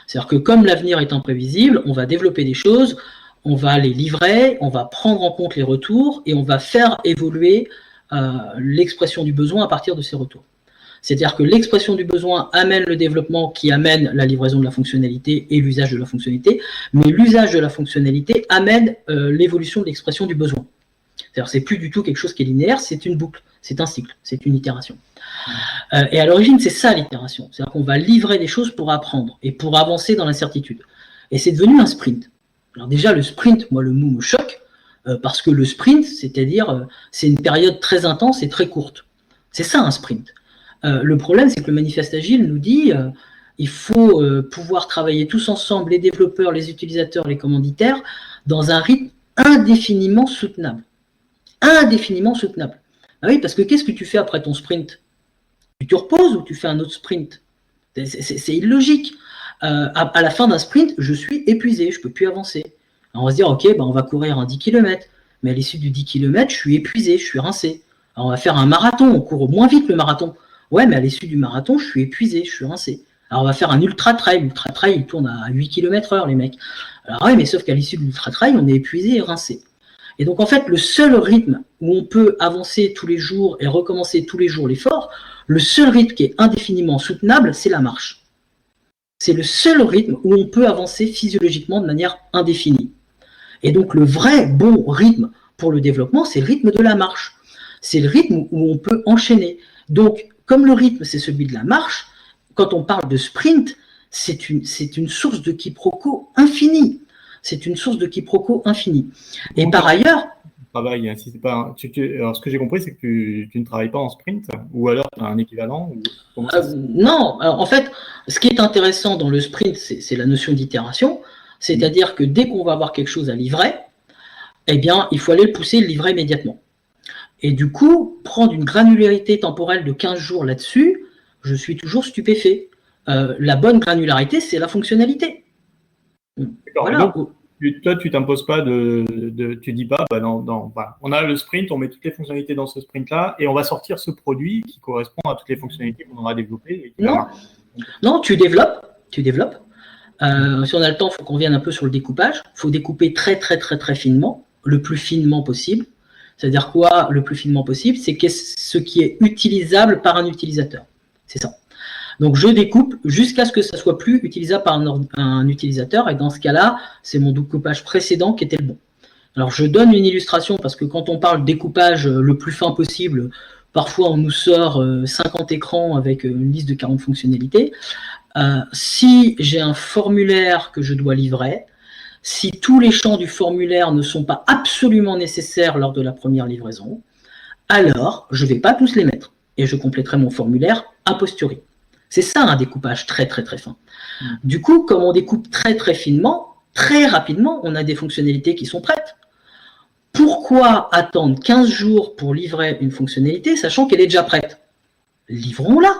C'est-à-dire que comme l'avenir est imprévisible, on va développer des choses, on va les livrer, on va prendre en compte les retours et on va faire évoluer l'expression du besoin à partir de ces retours. C'est-à-dire que l'expression du besoin amène le développement qui amène la livraison de la fonctionnalité et l'usage de la fonctionnalité, mais l'usage de la fonctionnalité amène l'évolution de l'expression du besoin. C'est-à-dire c'est plus du tout quelque chose qui est linéaire, c'est une boucle, c'est un cycle, c'est une itération. Et à l'origine, c'est ça l'itération. C'est-à-dire qu'on va livrer des choses pour apprendre et pour avancer dans l'incertitude. Et c'est devenu un sprint. Alors déjà, le sprint, moi, le mot me choque, parce que le sprint, c'est-à-dire, c'est une période très intense et très courte. C'est ça un sprint. Le problème, c'est que le manifeste agile nous dit il faut pouvoir travailler tous ensemble, les développeurs, les utilisateurs, les commanditaires, dans un rythme indéfiniment soutenable. Indéfiniment soutenable. Ah oui, parce que qu'est-ce que tu fais après ton sprint? Tu te reposes ou tu fais un autre sprint? C'est illogique. À la fin d'un sprint, je suis épuisé, je ne peux plus avancer. Alors on va se dire, ok, on va courir un 10 km, mais à l'issue du 10 km, je suis épuisé, je suis rincé. Alors on va faire un marathon, on court moins vite le marathon. Ouais, mais à l'issue du marathon, je suis épuisé, je suis rincé. Alors on va faire un ultra-trail. L'ultra-trail, il tourne à 8 km/h, les mecs. Alors ouais, mais sauf qu'à l'issue de l'ultra-trail, on est épuisé et rincé. Et donc en fait, le seul rythme où on peut avancer tous les jours et recommencer tous les jours l'effort, le seul rythme qui est indéfiniment soutenable, c'est la marche. C'est le seul rythme où on peut avancer physiologiquement de manière indéfinie. Et donc le vrai bon rythme pour le développement, c'est le rythme de la marche. C'est le rythme où on peut enchaîner. Donc, comme le rythme, c'est celui de la marche, quand on parle de sprint, c'est une source de quiproquo infinie. C'est une source de quiproquo infinie. Et par ailleurs... Alors, ce que j'ai compris, c'est que tu ne travailles pas en sprint, ou alors tu as un équivalent Non, alors, en fait, ce qui est intéressant dans le sprint, c'est la notion d'itération, c'est-à-dire que dès qu'on va avoir quelque chose à livrer, eh bien, il faut aller le pousser et le livrer immédiatement. Et du coup, prendre une granularité temporelle de 15 jours là-dessus, je suis toujours stupéfait. La bonne granularité, c'est la fonctionnalité. Voilà. Donc, toi, tu t'imposes pas tu dis pas, on a le sprint, on met toutes les fonctionnalités dans ce sprint-là, et on va sortir ce produit qui correspond à toutes les fonctionnalités qu'on aura développées. Non, tu développes. Si on a le temps, il faut qu'on vienne un peu sur le découpage. Il faut découper très, très, très, très finement, le plus finement possible. C'est-à-dire quoi, le plus finement possible? C'est ce qui est utilisable par un utilisateur. C'est ça. Donc, je découpe jusqu'à ce que ça soit plus utilisable par un utilisateur. Et dans ce cas-là, c'est mon découpage précédent qui était le bon. Alors, je donne une illustration parce que quand on parle de découpage le plus fin possible, parfois on nous sort 50 écrans avec une liste de 40 fonctionnalités. Si j'ai un formulaire que je dois livrer, si tous les champs du formulaire ne sont pas absolument nécessaires lors de la première livraison, alors je ne vais pas tous les mettre et je compléterai mon formulaire a posteriori. C'est ça un découpage très très très fin. Du coup, comme on découpe très très finement, très rapidement, on a des fonctionnalités qui sont prêtes. Pourquoi attendre 15 jours pour livrer une fonctionnalité, sachant qu'elle est déjà prête? Livrons-la.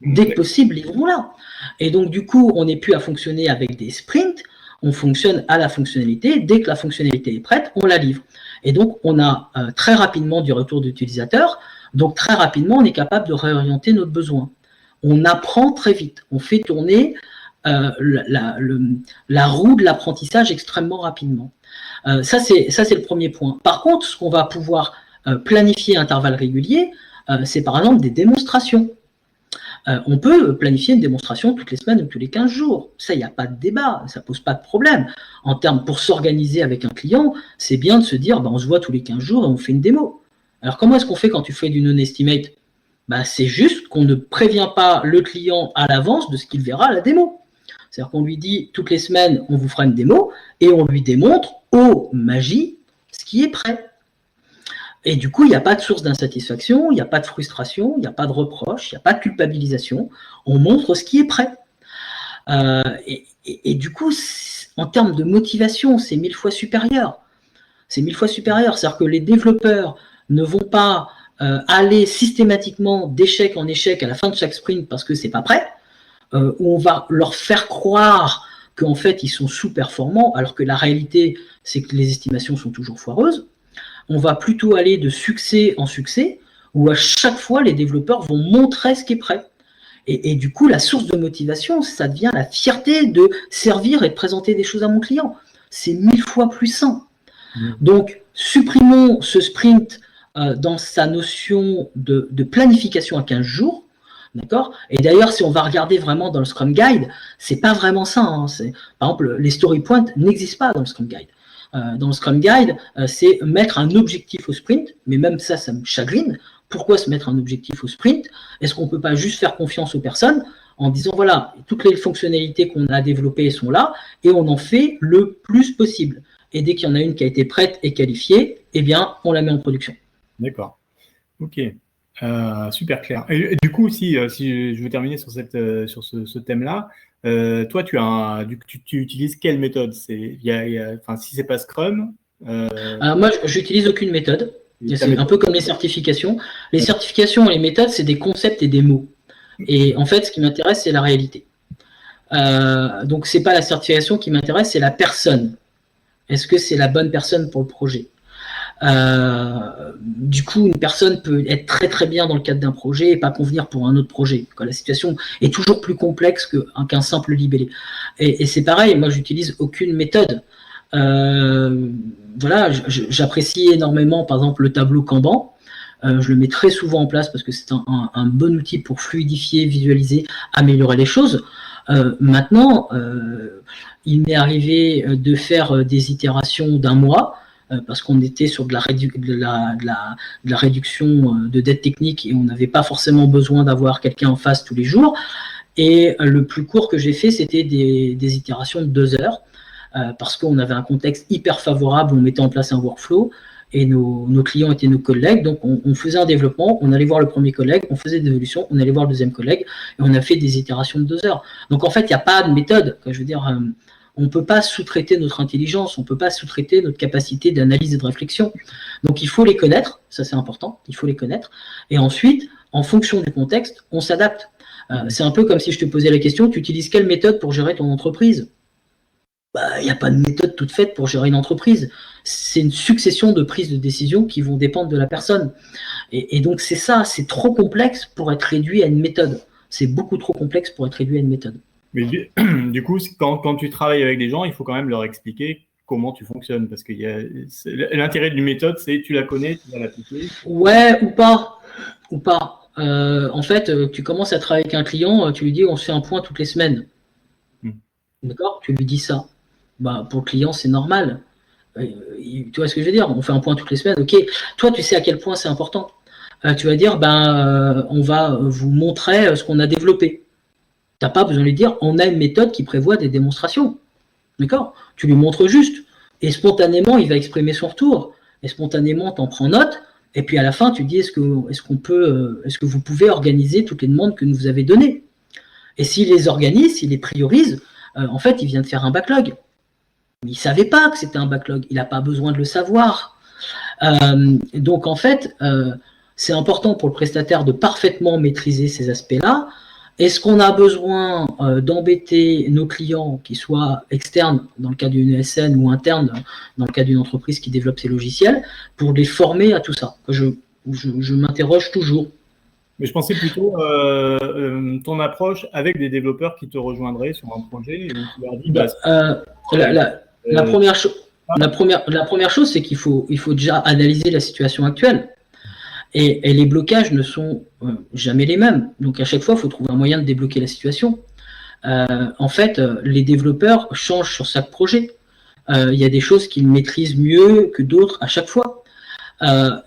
Dès que possible, livrons-la. Et donc, du coup, on n'est plus à fonctionner avec des sprints, on fonctionne à la fonctionnalité. Dès que la fonctionnalité est prête, on la livre. Et donc, on a très rapidement du retour d'utilisateur. Donc, très rapidement, on est capable de réorienter notre besoin. On apprend très vite. On fait tourner la roue de l'apprentissage extrêmement rapidement. Ça, c'est le premier point. Par contre, ce qu'on va pouvoir planifier à intervalles réguliers, c'est par exemple des démonstrations. On peut planifier une démonstration toutes les semaines ou tous les 15 jours. Ça, il n'y a pas de débat, ça ne pose pas de problème. En termes, pour s'organiser avec un client, c'est bien de se dire, on se voit tous les 15 jours et on fait une démo. Alors, comment est-ce qu'on fait quand tu fais du non-estimate? C'est juste qu'on ne prévient pas le client à l'avance de ce qu'il verra à la démo. C'est-à-dire qu'on lui dit, toutes les semaines, on vous fera une démo et on lui démontre, oh magie, ce qui est prêt. Et du coup, il n'y a pas de source d'insatisfaction, il n'y a pas de frustration, il n'y a pas de reproche, il n'y a pas de culpabilisation. On montre ce qui est prêt. Et du coup, en termes de motivation, c'est 1000 fois supérieur. C'est 1000 fois supérieur. C'est-à-dire que les développeurs ne vont pas aller systématiquement d'échec en échec à la fin de chaque sprint parce que c'est pas prêt, où on va leur faire croire qu'en fait, ils sont sous-performants, alors que la réalité, c'est que les estimations sont toujours foireuses. On va plutôt aller de succès en succès, où à chaque fois, les développeurs vont montrer ce qui est prêt. Et du coup, la source de motivation, ça devient la fierté de servir et de présenter des choses à mon client. C'est 1000 fois plus sain. Donc, supprimons ce sprint dans sa notion de planification à 15 jours. D'accord. Et d'ailleurs, si on va regarder vraiment dans le Scrum Guide, c'est pas vraiment ça. Hein. Par exemple, les story points n'existent pas dans le Scrum Guide. Dans le Scrum Guide, c'est mettre un objectif au sprint, mais même ça, ça me chagrine. Pourquoi se mettre un objectif au sprint? Est-ce qu'on ne peut pas juste faire confiance aux personnes en disant, voilà, toutes les fonctionnalités qu'on a développées sont là, et on en fait le plus possible. Et dès qu'il y en a une qui a été prête et qualifiée, eh bien, on la met en production. D'accord. Ok. Super clair. Et du coup, si je veux terminer sur ce thème-là, toi, tu utilises quelle méthode? Si c'est pas Scrum. Moi, j'utilise aucune méthode. C'est un peu comme les certifications. Les certifications et les méthodes, c'est des concepts et des mots. Et en fait, ce qui m'intéresse, c'est la réalité. Donc, c'est pas la certification qui m'intéresse, c'est la personne. Est-ce que c'est la bonne personne pour le projet? Du coup, une personne peut être très très bien dans le cadre d'un projet et pas convenir pour un autre projet. Quand la situation est toujours plus complexe qu'un simple libellé. Et c'est pareil, moi j'utilise aucune méthode. Voilà, j'apprécie énormément par exemple le tableau Kanban. Je le mets très souvent en place parce que c'est un bon outil pour fluidifier, visualiser, améliorer les choses. Maintenant, il m'est arrivé de faire des itérations d'un mois parce qu'on était sur de la réduction de dette technique et on n'avait pas forcément besoin d'avoir quelqu'un en face tous les jours. Et le plus court que j'ai fait, c'était des itérations de 2 heures parce qu'on avait un contexte hyper favorable, on mettait en place un workflow et nos clients étaient nos collègues, donc on faisait un développement, on allait voir le premier collègue, on faisait des évolutions, on allait voir le deuxième collègue et on a fait des itérations de 2 heures. Donc en fait, il n'y a pas de méthode, je veux dire, on ne peut pas sous-traiter notre intelligence, on ne peut pas sous-traiter notre capacité d'analyse et de réflexion. Donc il faut les connaître, ça c'est important, il faut les connaître. Et ensuite, en fonction du contexte, on s'adapte. C'est un peu comme si je te posais la question, tu utilises quelle méthode pour gérer ton entreprise? Il n'y a pas de méthode toute faite pour gérer une entreprise. C'est une succession de prises de décision qui vont dépendre de la personne. Et donc c'est ça, c'est trop complexe pour être réduit à une méthode. C'est beaucoup trop complexe pour être réduit à une méthode. Mais du coup, quand tu travailles avec des gens, il faut quand même leur expliquer comment tu fonctionnes. Parce que l'intérêt d'une méthode, c'est tu la connais, tu vas l'appliquer. Ouais, ou pas. En fait, tu commences à travailler avec un client, tu lui dis on se fait un point toutes les semaines. D'accord? Tu lui dis ça. Pour le client, c'est normal. tu vois ce que je veux dire? On fait un point toutes les semaines. Ok, toi, tu sais à quel point c'est important. Tu vas dire, on va vous montrer ce qu'on a développé. Tu n'as pas besoin de lui dire, on a une méthode qui prévoit des démonstrations. D'accord? Tu lui montres juste. Et spontanément, il va exprimer son retour. Et spontanément, tu en prends note. Et puis à la fin, tu dis, est-ce que vous pouvez organiser toutes les demandes que nous vous avez données? Et s'il les organise, s'il les priorise, en fait, il vient de faire un backlog. Mais il ne savait pas que c'était un backlog. Il n'a pas besoin de le savoir. Donc, en fait, c'est important pour le prestataire de parfaitement maîtriser ces aspects-là. Est-ce qu'on a besoin d'embêter nos clients, qui soient externes dans le cas d'une ESN ou internes dans le cas d'une entreprise qui développe ses logiciels, pour les former à tout ça? Je m'interroge toujours. Mais je pensais plutôt ton approche avec des développeurs qui te rejoindraient sur un projet. Et donc tu leur dis, la première chose, c'est qu'il faut déjà analyser la situation actuelle. Et les blocages ne sont jamais les mêmes. Donc à chaque fois, il faut trouver un moyen de débloquer la situation. En fait, les développeurs changent sur chaque projet. Il y a des choses qu'ils maîtrisent mieux que d'autres à chaque fois.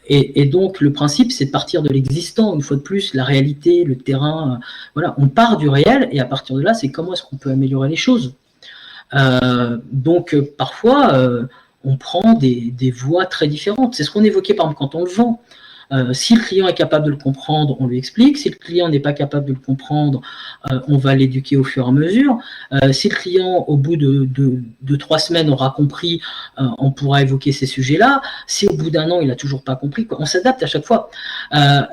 Et donc le principe, c'est de partir de l'existant. Une fois de plus, la réalité, le terrain, voilà, on part du réel, et à partir de là, c'est comment est-ce qu'on peut améliorer les choses. Donc parfois, on prend des voies très différentes. C'est ce qu'on évoquait par exemple quand on le vend. Si le client est capable de le comprendre, on lui explique. Si le client n'est pas capable de le comprendre, on va l'éduquer au fur et à mesure. Si le client, au bout de 3 semaines, aura compris, on pourra évoquer ces sujets-là. Si au bout d'1 an, il n'a toujours pas compris, on s'adapte à chaque fois.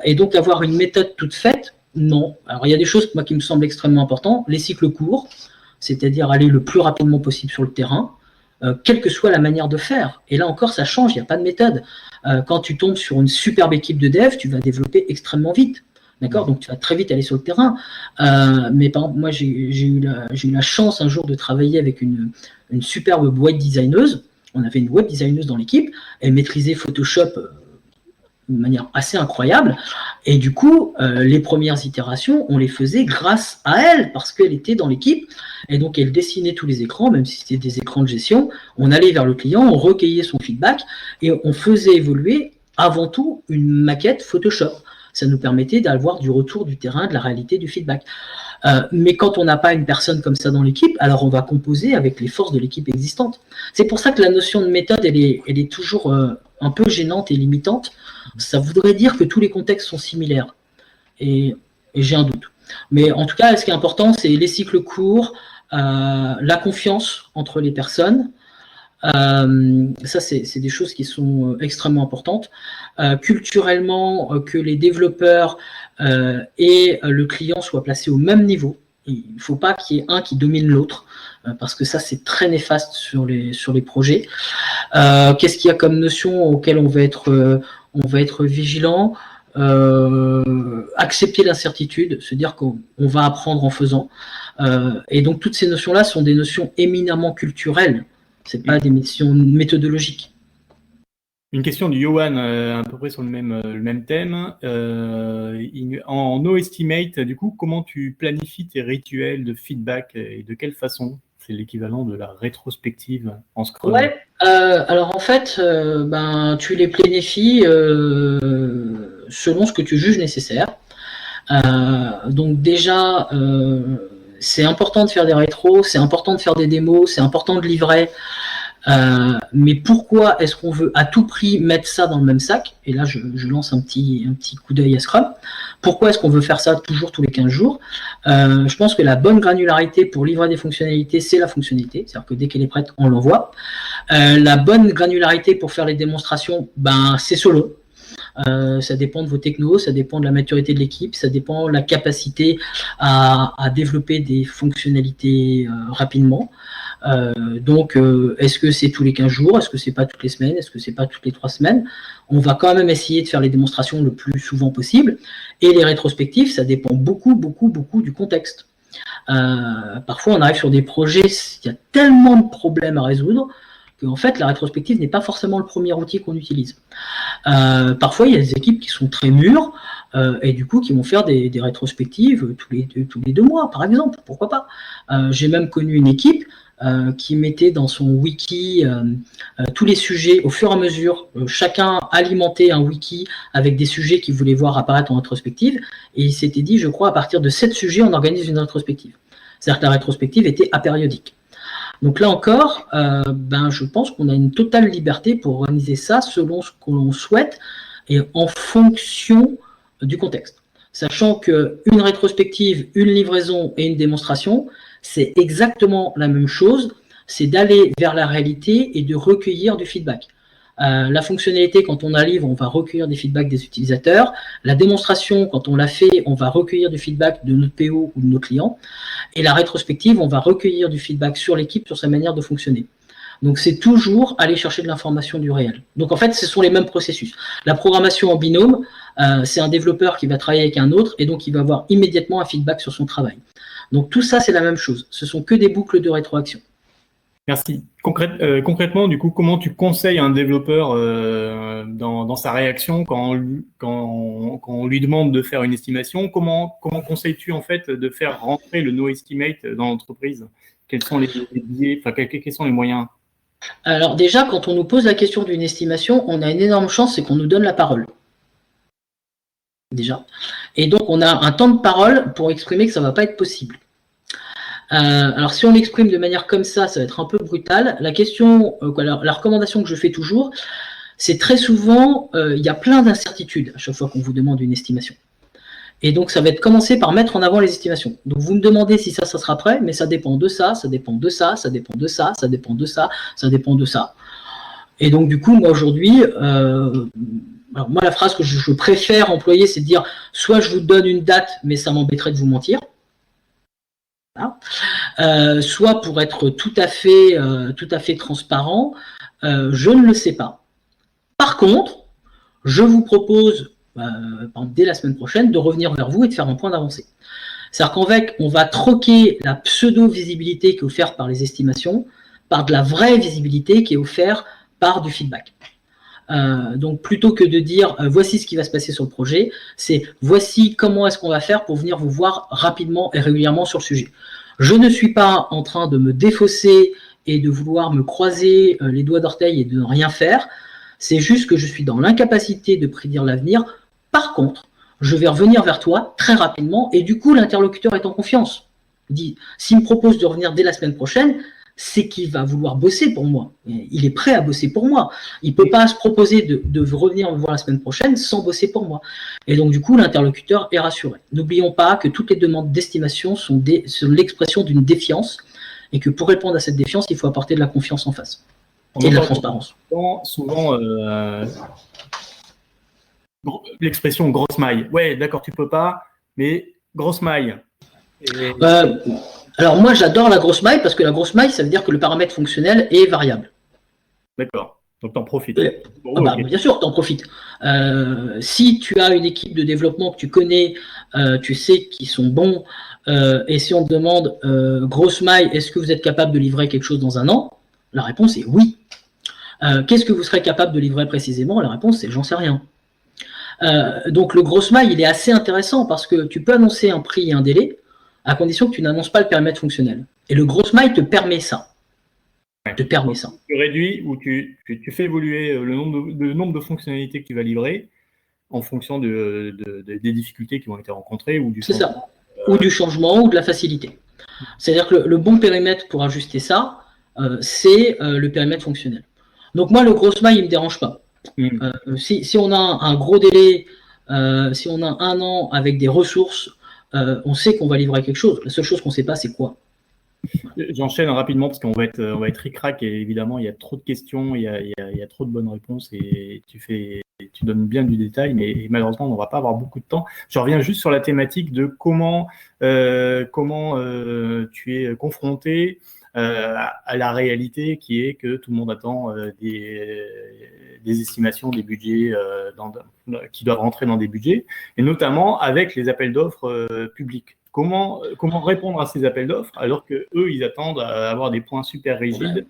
Et donc, avoir une méthode toute faite, non. Alors, il y a des choses moi, qui me semblent extrêmement importantes. Les cycles courts, c'est-à-dire aller le plus rapidement possible sur le terrain, quelle que soit la manière de faire. Et là encore, ça change, il n'y a pas de méthode. Quand tu tombes sur une superbe équipe de dev, tu vas développer extrêmement vite. D'accord? Donc tu vas très vite aller sur le terrain. Mais par exemple, moi, j'ai eu la chance un jour de travailler avec une superbe web designeuse. On avait une web designeuse dans l'équipe. Elle maîtrisait Photoshop de manière assez incroyable. Et du coup, les premières itérations, on les faisait grâce à elle, parce qu'elle était dans l'équipe. Et donc, elle dessinait tous les écrans, même si c'était des écrans de gestion. On allait vers le client, on recueillait son feedback, et on faisait évoluer, avant tout, une maquette Photoshop. Ça nous permettait d'avoir du retour du terrain, de la réalité, du feedback. Mais quand on n'a pas une personne comme ça dans l'équipe, alors on va composer avec les forces de l'équipe existante. C'est pour ça que la notion de méthode, elle est toujours un peu gênante et limitante. Ça voudrait dire que tous les contextes sont similaires. Et j'ai un doute. Mais en tout cas, ce qui est important, c'est les cycles courts, la confiance entre les personnes. Ça, c'est des choses qui sont extrêmement importantes. Culturellement, que les développeurs et le client soient placés au même niveau. Il ne faut pas qu'il y ait un qui domine l'autre, parce que ça, c'est très néfaste sur les projets. Qu'est-ce qu'il y a comme notion auquel on va être vigilant? Accepter l'incertitude, se dire qu'on va apprendre en faisant. Et donc, toutes ces notions-là sont des notions éminemment culturelles. Ce n'est pas des missions méthodologiques. Une question de Johan, à peu près sur le même thème. En no-estimate, du coup, comment tu planifies tes rituels de feedback et de quelle façon? C'est l'équivalent de la rétrospective en Scrum. Ouais, alors en fait, tu les planifies selon ce que tu juges nécessaire. Donc déjà, c'est important de faire des rétros, c'est important de faire des démos, c'est important de livrer. Mais pourquoi est-ce qu'on veut à tout prix mettre ça dans le même sac? Et là, je lance un petit coup d'œil à Scrum. Pourquoi est-ce qu'on veut faire ça toujours tous les 15 jours? Je pense que la bonne granularité pour livrer des fonctionnalités, c'est la fonctionnalité. C'est-à-dire que dès qu'elle est prête, on l'envoie. La bonne granularité pour faire les démonstrations, c'est solo. Ça dépend de vos technos, ça dépend de la maturité de l'équipe, ça dépend de la capacité à développer des fonctionnalités rapidement. Donc, est-ce que c'est tous les 15 jours? Est-ce que c'est pas toutes les semaines? Est-ce que c'est pas toutes les 3 semaines? On va quand même essayer de faire les démonstrations le plus souvent possible. Et les rétrospectives, ça dépend beaucoup du contexte. Parfois, on arrive sur des projets, il y a tellement de problèmes à résoudre qu'en fait, la rétrospective n'est pas forcément le premier outil qu'on utilise. Parfois, il y a des équipes qui sont très mûres et du coup, qui vont faire des rétrospectives tous les 2 mois, par exemple. Pourquoi pas? J'ai même connu une équipe qui mettait dans son wiki tous les sujets au fur et à mesure. Chacun alimentait un wiki avec des sujets qu'il voulait voir apparaître en rétrospective. Et il s'était dit, je crois, à partir de 7 sujets, on organise une rétrospective. C'est-à-dire que la rétrospective était apériodique. Donc là encore, je pense qu'on a une totale liberté pour organiser ça selon ce que l'on souhaite et en fonction du contexte. Sachant qu'une rétrospective, une livraison et une démonstration, c'est exactement la même chose, c'est d'aller vers la réalité et de recueillir du feedback. La fonctionnalité, quand on a un livre, on va recueillir des feedbacks des utilisateurs. La démonstration, quand on l'a fait, on va recueillir du feedback de notre PO ou de nos clients. Et la rétrospective, on va recueillir du feedback sur l'équipe, sur sa manière de fonctionner. Donc c'est toujours aller chercher de l'information du réel. Donc en fait, ce sont les mêmes processus. La programmation en binôme, c'est un développeur qui va travailler avec un autre et donc il va avoir immédiatement un feedback sur son travail. Donc tout ça, c'est la même chose. Ce sont que des boucles de rétroaction. Merci. Concrètement, du coup, comment tu conseilles un développeur dans sa réaction quand on lui demande de faire une estimation? Comment conseilles-tu en fait de faire rentrer le no estimate dans l'entreprise? Quels sont les biais, quels sont les moyens? Alors déjà, quand on nous pose la question d'une estimation, on a une énorme chance, c'est qu'on nous donne la parole. Déjà. Et donc, on a un temps de parole pour exprimer que ça ne va pas être possible. Alors, si on l'exprime de manière comme ça va être un peu brutal. La recommandation que je fais toujours, c'est très souvent, il y a plein d'incertitudes à chaque fois qu'on vous demande une estimation. Et donc, ça va être commencer par mettre en avant les estimations. Donc, vous me demandez si ça sera prêt, mais ça dépend de ça, ça dépend de ça, ça dépend de ça, ça dépend de ça, ça dépend de ça. Et donc, du coup, moi, aujourd'hui, alors moi, la phrase que je préfère employer, c'est de dire soit je vous donne une date, mais ça m'embêterait de vous mentir. Voilà. Soit pour être tout à fait transparent, je ne le sais pas. Par contre, je vous propose, dès la semaine prochaine, de revenir vers vous et de faire un point d'avancée. C'est-à-dire qu'en on va troquer la pseudo-visibilité qui est offerte par les estimations par de la vraie visibilité qui est offerte par du feedback. Donc plutôt que de dire voici ce qui va se passer sur le projet, c'est voici comment est-ce qu'on va faire pour venir vous voir rapidement et régulièrement sur le sujet. Je ne suis pas en train de me défausser et de vouloir me croiser les doigts d'orteil et de ne rien faire. C'est juste que je suis dans l'incapacité de prédire l'avenir. Par contre, je vais revenir vers toi très rapidement et du coup l'interlocuteur est en confiance. Il dit, s'il me propose de revenir dès la semaine prochaine, c'est qu'il va vouloir bosser pour moi. Il est prêt à bosser pour moi. Il ne peut pas se proposer de revenir me voir la semaine prochaine sans bosser pour moi. Et donc, du coup, l'interlocuteur est rassuré. N'oublions pas que toutes les demandes d'estimation sont l'expression d'une défiance et que pour répondre à cette défiance, il faut apporter de la confiance en face et de la transparence. Souvent l'expression grosse maille. Ouais, d'accord, tu peux pas, mais grosse maille. Alors moi j'adore la grosse maille parce que la grosse maille ça veut dire que le paramètre fonctionnel est variable. D'accord, donc t'en profites. Okay. Bien sûr t'en profites. Si tu as une équipe de développement que tu connais, tu sais qu'ils sont bons, et si on te demande grosse maille, est-ce que vous êtes capable de livrer quelque chose dans un an? La réponse est oui. Qu'est-ce que vous serez capable de livrer précisément? La réponse c'est j'en sais rien. Donc le grosse maille il est assez intéressant parce que tu peux annoncer un prix et un délai à condition que tu n'annonces pas le périmètre fonctionnel. Et le grosse maille te permet ça. Ouais. Tu réduis ou tu fais évoluer le nombre de fonctionnalités que tu vas livrer en fonction des difficultés qui vont être rencontrées ou du changement. C'est ça. Ou du changement ou de la facilité. C'est-à-dire que le bon périmètre pour ajuster ça, c'est le périmètre fonctionnel. Donc moi, le grosse maille, il ne me dérange pas. Si on a un gros délai, si on a un an avec des ressources, on sait qu'on va livrer quelque chose. La seule chose qu'on ne sait pas, c'est quoi. J'enchaîne rapidement parce qu'on va être ric-rac et évidemment, il y a trop de questions, il y a trop de bonnes réponses et tu donnes bien du détail, mais malheureusement, on ne va pas avoir beaucoup de temps. Je reviens juste sur la thématique de comment tu es confronté à la réalité qui est que tout le monde attend des estimations, des budgets qui doivent rentrer dans des budgets, et notamment avec les appels d'offres publics. Comment répondre à ces appels d'offres alors qu'eux, ils attendent à avoir des points super rigides?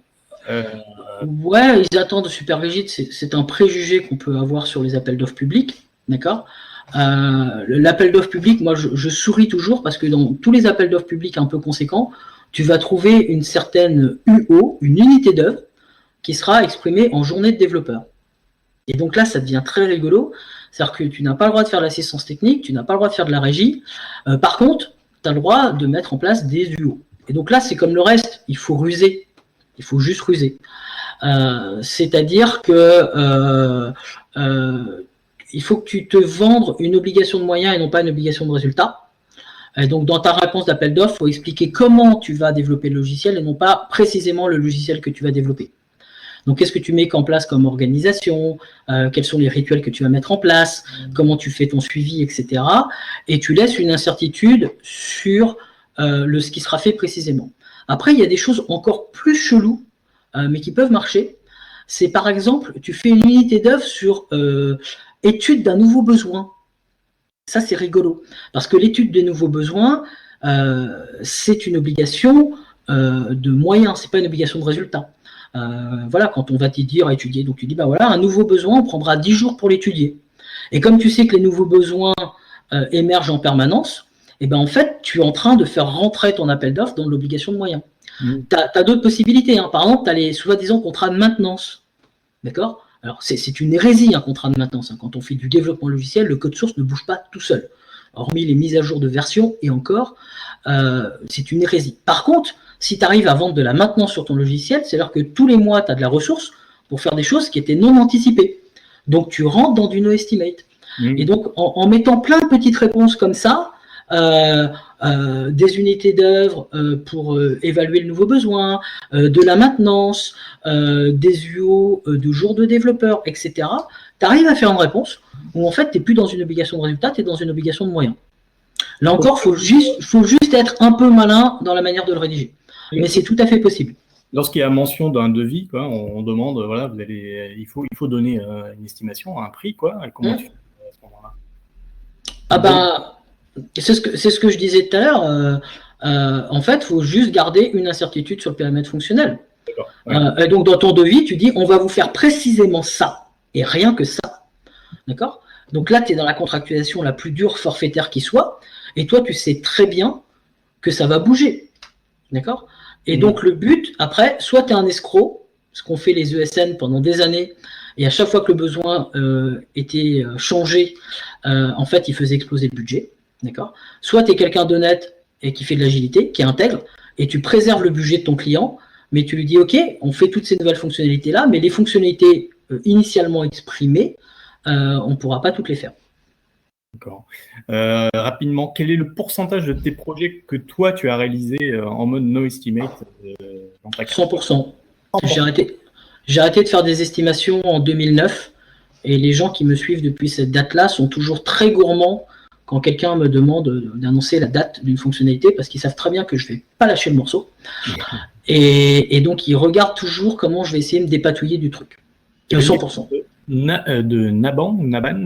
Ouais, ils attendent super rigides, c'est un préjugé qu'on peut avoir sur les appels d'offres publics, d'accord? L'appel d'offres public, moi je souris toujours parce que dans tous les appels d'offres publics un peu conséquents, tu vas trouver une certaine UO, une unité d'œuvre, qui sera exprimée en journée de développeur. Et donc là, ça devient très rigolo. C'est-à-dire que tu n'as pas le droit de faire l'assistance technique, tu n'as pas le droit de faire de la régie. Par contre, tu as le droit de mettre en place des UO. Et donc là, c'est comme le reste, il faut ruser. Il faut juste ruser. C'est-à-dire que il faut que tu te vendes une obligation de moyens et non pas une obligation de résultat. Et donc, dans ta réponse d'appel d'offres, il faut expliquer comment tu vas développer le logiciel et non pas précisément le logiciel que tu vas développer. Donc, qu'est-ce que tu mets en place comme organisation, quels sont les rituels que tu vas mettre en place, comment tu fais ton suivi, etc. Et tu laisses une incertitude sur ce qui sera fait précisément. Après, il y a des choses encore plus cheloues, mais qui peuvent marcher. C'est par exemple, tu fais une unité d'œuvre sur étude d'un nouveau besoin. Ça, c'est rigolo. Parce que l'étude des nouveaux besoins, c'est une obligation de moyens, c'est pas une obligation de résultat. Voilà, quand on va te dire étudier, donc tu dis, bah voilà, un nouveau besoin, on prendra 10 jours pour l'étudier. Et comme tu sais que les nouveaux besoins émergent en permanence, et ben en fait, tu es en train de faire rentrer ton appel d'offres dans l'obligation de moyens. Tu as d'autres possibilités. Hein. Par exemple, tu as les soi-disant contrats de maintenance. D'accord ? Alors, c'est une hérésie, un contrat de maintenance. Hein. Quand on fait du développement logiciel, le code source ne bouge pas tout seul. Hormis les mises à jour de version, et encore, c'est une hérésie. Par contre, si tu arrives à vendre de la maintenance sur ton logiciel, c'est-à-dire que tous les mois, tu as de la ressource pour faire des choses qui étaient non anticipées. Donc, tu rentres dans du no estimate. Et donc, en mettant plein de petites réponses comme ça, des unités d'œuvre pour évaluer le nouveau besoin, de la maintenance, des UO de jours de développeurs, etc. Tu arrives à faire une réponse où en fait tu n'es plus dans une obligation de résultat, tu es dans une obligation de moyens. Là encore, faut juste être un peu malin dans la manière de le rédiger. Mais c'est tout à fait possible. Lorsqu'il y a mention d'un devis, quoi, on demande, voilà, il faut donner une estimation, un prix, quoi. Et comment tu fais à ce moment-là ? Ah ben, c'est ce que je disais tout à l'heure. En fait, il faut juste garder une incertitude sur le périmètre fonctionnel. Ouais. Donc, dans ton devis, tu dis on va vous faire précisément ça et rien que ça. D'accord ? Donc là, tu es dans la contractualisation la plus dure forfaitaire qui soit. Et toi, tu sais très bien que ça va bouger. D'accord ? Et donc, le but, après, soit tu es un escroc, ce qu'ont fait les ESN pendant des années, et à chaque fois que le besoin était changé, en fait, il faisait exploser le budget. D'accord ? Soit tu es quelqu'un d'honnête et qui fait de l'agilité, qui intègre, et tu préserves le budget de ton client, mais tu lui dis, OK, on fait toutes ces nouvelles fonctionnalités-là, mais les fonctionnalités initialement exprimées, on ne pourra pas toutes les faire. D'accord. Rapidement, quel est le pourcentage de tes projets que toi, tu as réalisé en mode no estimate dans ta carte ? 100%. J'ai arrêté de faire des estimations en 2009 et les gens qui me suivent depuis cette date-là sont toujours très gourmands quand quelqu'un me demande d'annoncer la date d'une fonctionnalité parce qu'ils savent très bien que je ne vais pas lâcher le morceau. Et donc, ils regardent toujours comment je vais essayer de me dépatouiller du truc. 100%. De Naban,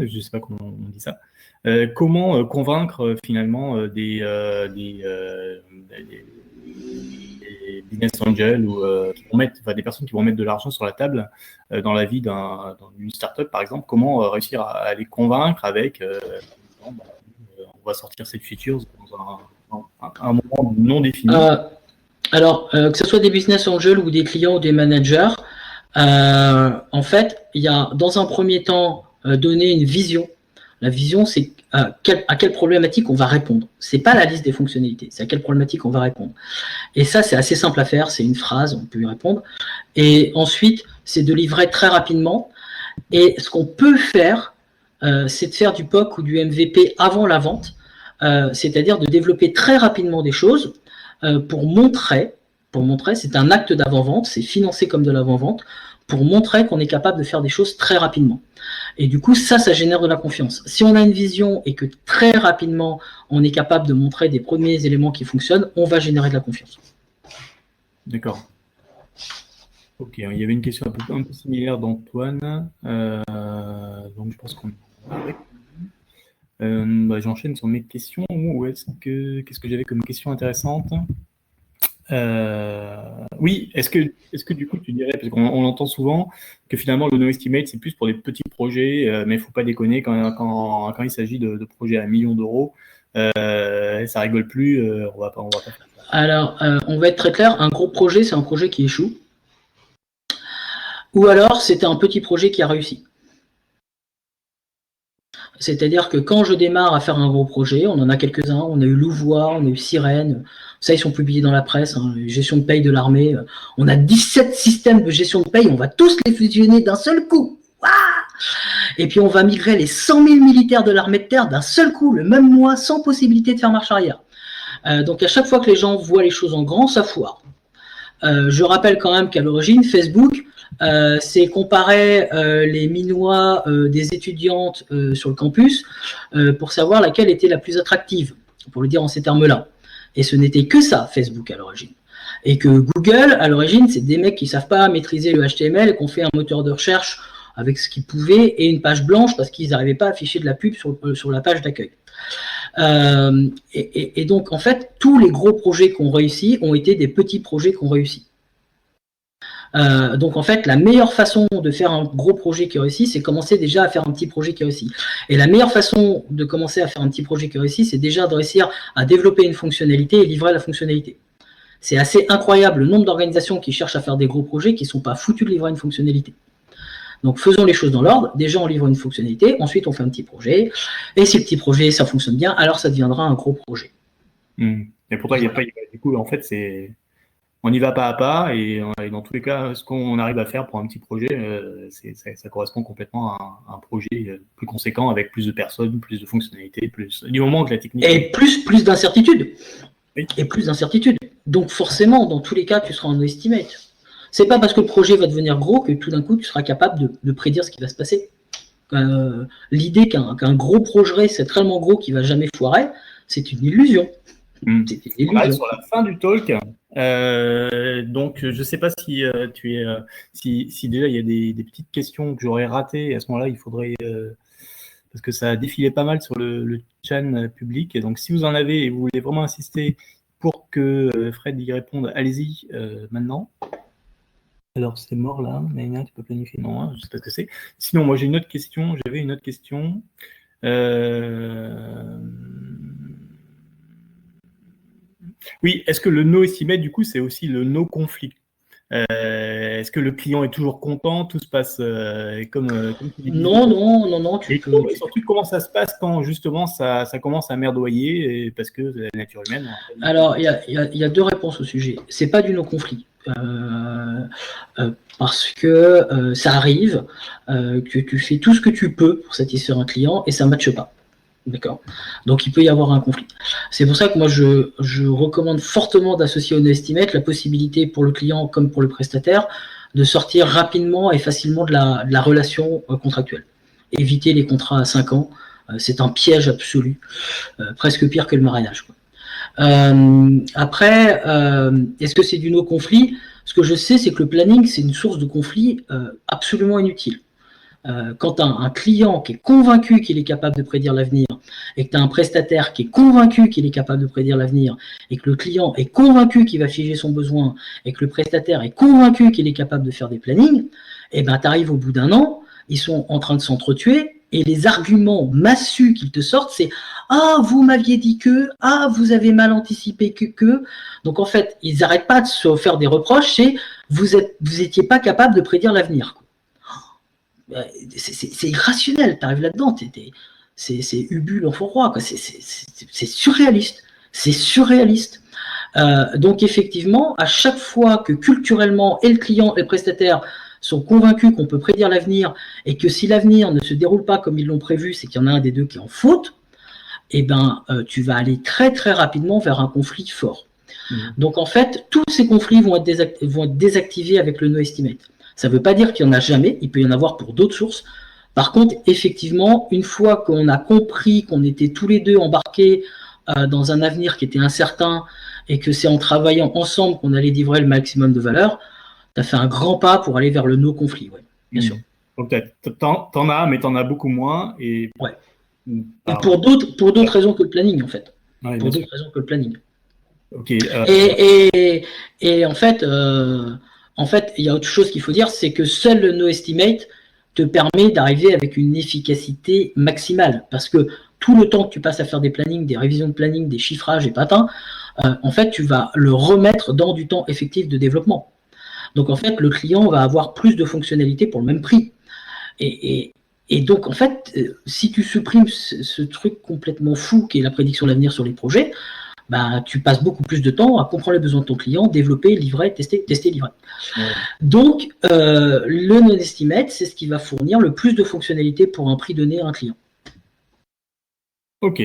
je ne sais pas comment on dit ça. Comment convaincre finalement des business angels ou des personnes qui vont mettre de l'argent sur la table dans la vie d'une startup, par exemple, comment réussir à les convaincre avec on va sortir cette feature dans un moment non défini. Alors, que ce soit des business angels ou des clients ou des managers, en fait, il y a dans un premier temps donner une vision. La vision, c'est à quelle problématique on va répondre. C'est pas la liste des fonctionnalités, c'est à quelle problématique on va répondre. Et ça, c'est assez simple à faire, c'est une phrase, on peut y répondre. Et ensuite, c'est de livrer très rapidement. Et ce qu'on peut faire, c'est de faire du POC ou du MVP avant la vente, c'est-à-dire de développer très rapidement des choses pour montrer, c'est un acte d'avant-vente, c'est financé comme de l'avant-vente, pour montrer qu'on est capable de faire des choses très rapidement. Et du coup, ça génère de la confiance. Si on a une vision et que très rapidement, on est capable de montrer des premiers éléments qui fonctionnent, on va générer de la confiance. D'accord. Ok, il y avait une question un peu similaire d'Antoine. Donc, je pense qu'on j'enchaîne sur mes questions. Qu'est-ce que j'avais comme question intéressante ? Oui, est-ce que du coup tu dirais, parce qu'on entend souvent que finalement le no estimate c'est plus pour des petits projets, mais il ne faut pas déconner quand il s'agit de projets à 1 million d'euros, ça rigole plus, on va pas faire ça. Alors, on va être très clair, un gros projet, c'est un projet qui échoue. Ou alors, c'était un petit projet qui a réussi. C'est-à-dire que quand je démarre à faire un gros projet, on en a quelques-uns, on a eu Louvois, on a eu Sirène, ça ils sont publiés dans la presse, hein, gestion de paye de l'armée, on a 17 systèmes de gestion de paye, on va tous les fusionner d'un seul coup. Et puis on va migrer les 100 000 militaires de l'armée de terre d'un seul coup, le même mois, sans possibilité de faire marche arrière. Donc à chaque fois que les gens voient les choses en grand, ça foire. Je rappelle quand même qu'à l'origine, Facebook, c'est comparer les minois des étudiantes sur le campus pour savoir laquelle était la plus attractive, pour le dire en ces termes-là. Et ce n'était que ça, Facebook, à l'origine. Et que Google, à l'origine, c'est des mecs qui ne savent pas maîtriser le HTML et qu'on fait un moteur de recherche avec ce qu'ils pouvaient et une page blanche parce qu'ils n'arrivaient pas à afficher de la pub sur la page d'accueil. Et donc, en fait, tous les gros projets qu'on réussit ont été des petits projets qu'on réussit. Donc en fait, la meilleure façon de faire un gros projet qui réussit, c'est commencer déjà à faire un petit projet qui réussit. Et la meilleure façon de commencer à faire un petit projet qui réussit, c'est déjà de réussir à développer une fonctionnalité et livrer la fonctionnalité. C'est assez incroyable le nombre d'organisations qui cherchent à faire des gros projets qui ne sont pas foutus de livrer une fonctionnalité. Donc faisons les choses dans l'ordre, déjà on livre une fonctionnalité, ensuite on fait un petit projet, et si le petit projet ça fonctionne bien, alors ça deviendra un gros projet. Et pourtant, il y a pas, du coup, en fait, on y va pas à pas, et dans tous les cas, ce qu'on arrive à faire pour un petit projet, ça correspond complètement à un projet plus conséquent, avec plus de personnes, plus de fonctionnalités, du moment que la technique... Et plus d'incertitudes. Oui. Et plus d'incertitudes. Donc forcément, dans tous les cas, tu seras en no estimate. C'est pas parce que le projet va devenir gros que tout d'un coup, tu seras capable de prédire ce qui va se passer. L'idée qu'un gros projet, c'est tellement gros qu'il va jamais foirer, c'est une illusion. C'est une illusion. On arrive sur la fin du talk. Donc, je ne sais pas si si déjà il y a des petites questions que j'aurais ratées. Et à ce moment-là, il faudrait parce que ça a défilé pas mal sur le chat public. Et donc, si vous en avez et vous voulez vraiment insister pour que Fred y réponde, allez-y maintenant. Alors, c'est mort là. Naina, tu peux planifier? Non, hein, je ne sais pas ce que c'est. Sinon, moi, j'ai une autre question. J'avais une autre question. Oui, est-ce que le no estimate, du coup, c'est aussi le no conflit? Est-ce que le client est toujours content? Tout se passe comme tu dis? Non. Surtout, comment ça se passe quand justement ça commence à merdoyer parce que la nature humaine? Alors, il y a deux réponses au sujet. C'est pas du no conflit. Parce que ça arrive que tu fais tout ce que tu peux pour satisfaire un client et ça ne matche pas. D'accord. Donc il peut y avoir un conflit. C'est pour ça que moi je recommande fortement d'associer au no estimate la possibilité pour le client comme pour le prestataire de sortir rapidement et facilement de la relation contractuelle. Éviter les contrats à 5 ans, c'est un piège absolu, presque pire que le mariage, quoi. Après, est-ce que c'est du no conflit? Ce que je sais, c'est que le planning, c'est une source de conflit absolument inutile. Quand tu as un client qui est convaincu qu'il est capable de prédire l'avenir, et que tu as un prestataire qui est convaincu qu'il est capable de prédire l'avenir, et que le client est convaincu qu'il va figer son besoin, et que le prestataire est convaincu qu'il est capable de faire des plannings, et ben tu arrives au bout d'un an, ils sont en train de s'entretuer, et les arguments massus qu'ils te sortent, c'est « Ah, vous m'aviez dit que, ah, vous avez mal anticipé que. » Donc en fait, ils n'arrêtent pas de se faire des reproches, c'est « Vous n'étiez pas capable de prédire l'avenir. » C'est irrationnel, tu arrives là-dedans, c'est Ubu l'enfant roi, c'est surréaliste, c'est surréaliste. Donc effectivement, à chaque fois que culturellement et le client et le prestataire sont convaincus qu'on peut prédire l'avenir et que si l'avenir ne se déroule pas comme ils l'ont prévu, c'est qu'il y en a un des deux qui est en faute, eh ben, tu vas aller très très rapidement vers un conflit fort. Donc en fait, tous ces conflits vont être désactivés avec le no estimate. Ça ne veut pas dire qu'il n'y en a jamais, il peut y en avoir pour d'autres sources. Par contre, effectivement, une fois qu'on a compris qu'on était tous les deux embarqués dans un avenir qui était incertain et que c'est en travaillant ensemble qu'on allait livrer le maximum de valeur, tu as fait un grand pas pour aller vers le no-conflit, ouais, bien sûr. Donc, t'en as, mais t'en as beaucoup moins. Et... Ouais. Et pour d'autres raisons que le planning, en fait. Ouais, pour d'autres raisons que le planning. Okay, et en fait, il y a autre chose qu'il faut dire, c'est que seul le no estimate te permet d'arriver avec une efficacité maximale. Parce que tout le temps que tu passes à faire des plannings, des révisions de planning, des chiffrages et patins, en fait, tu vas le remettre dans du temps effectif de développement. Donc, en fait, le client va avoir plus de fonctionnalités pour le même prix. Et donc, en fait, si tu supprimes ce truc complètement fou qui est la prédiction de l'avenir sur les projets, bah, tu passes beaucoup plus de temps à comprendre les besoins de ton client, développer, livrer, tester, livrer. Ouais. Donc, le non-estimate, c'est ce qui va fournir le plus de fonctionnalités pour un prix donné à un client. Ok.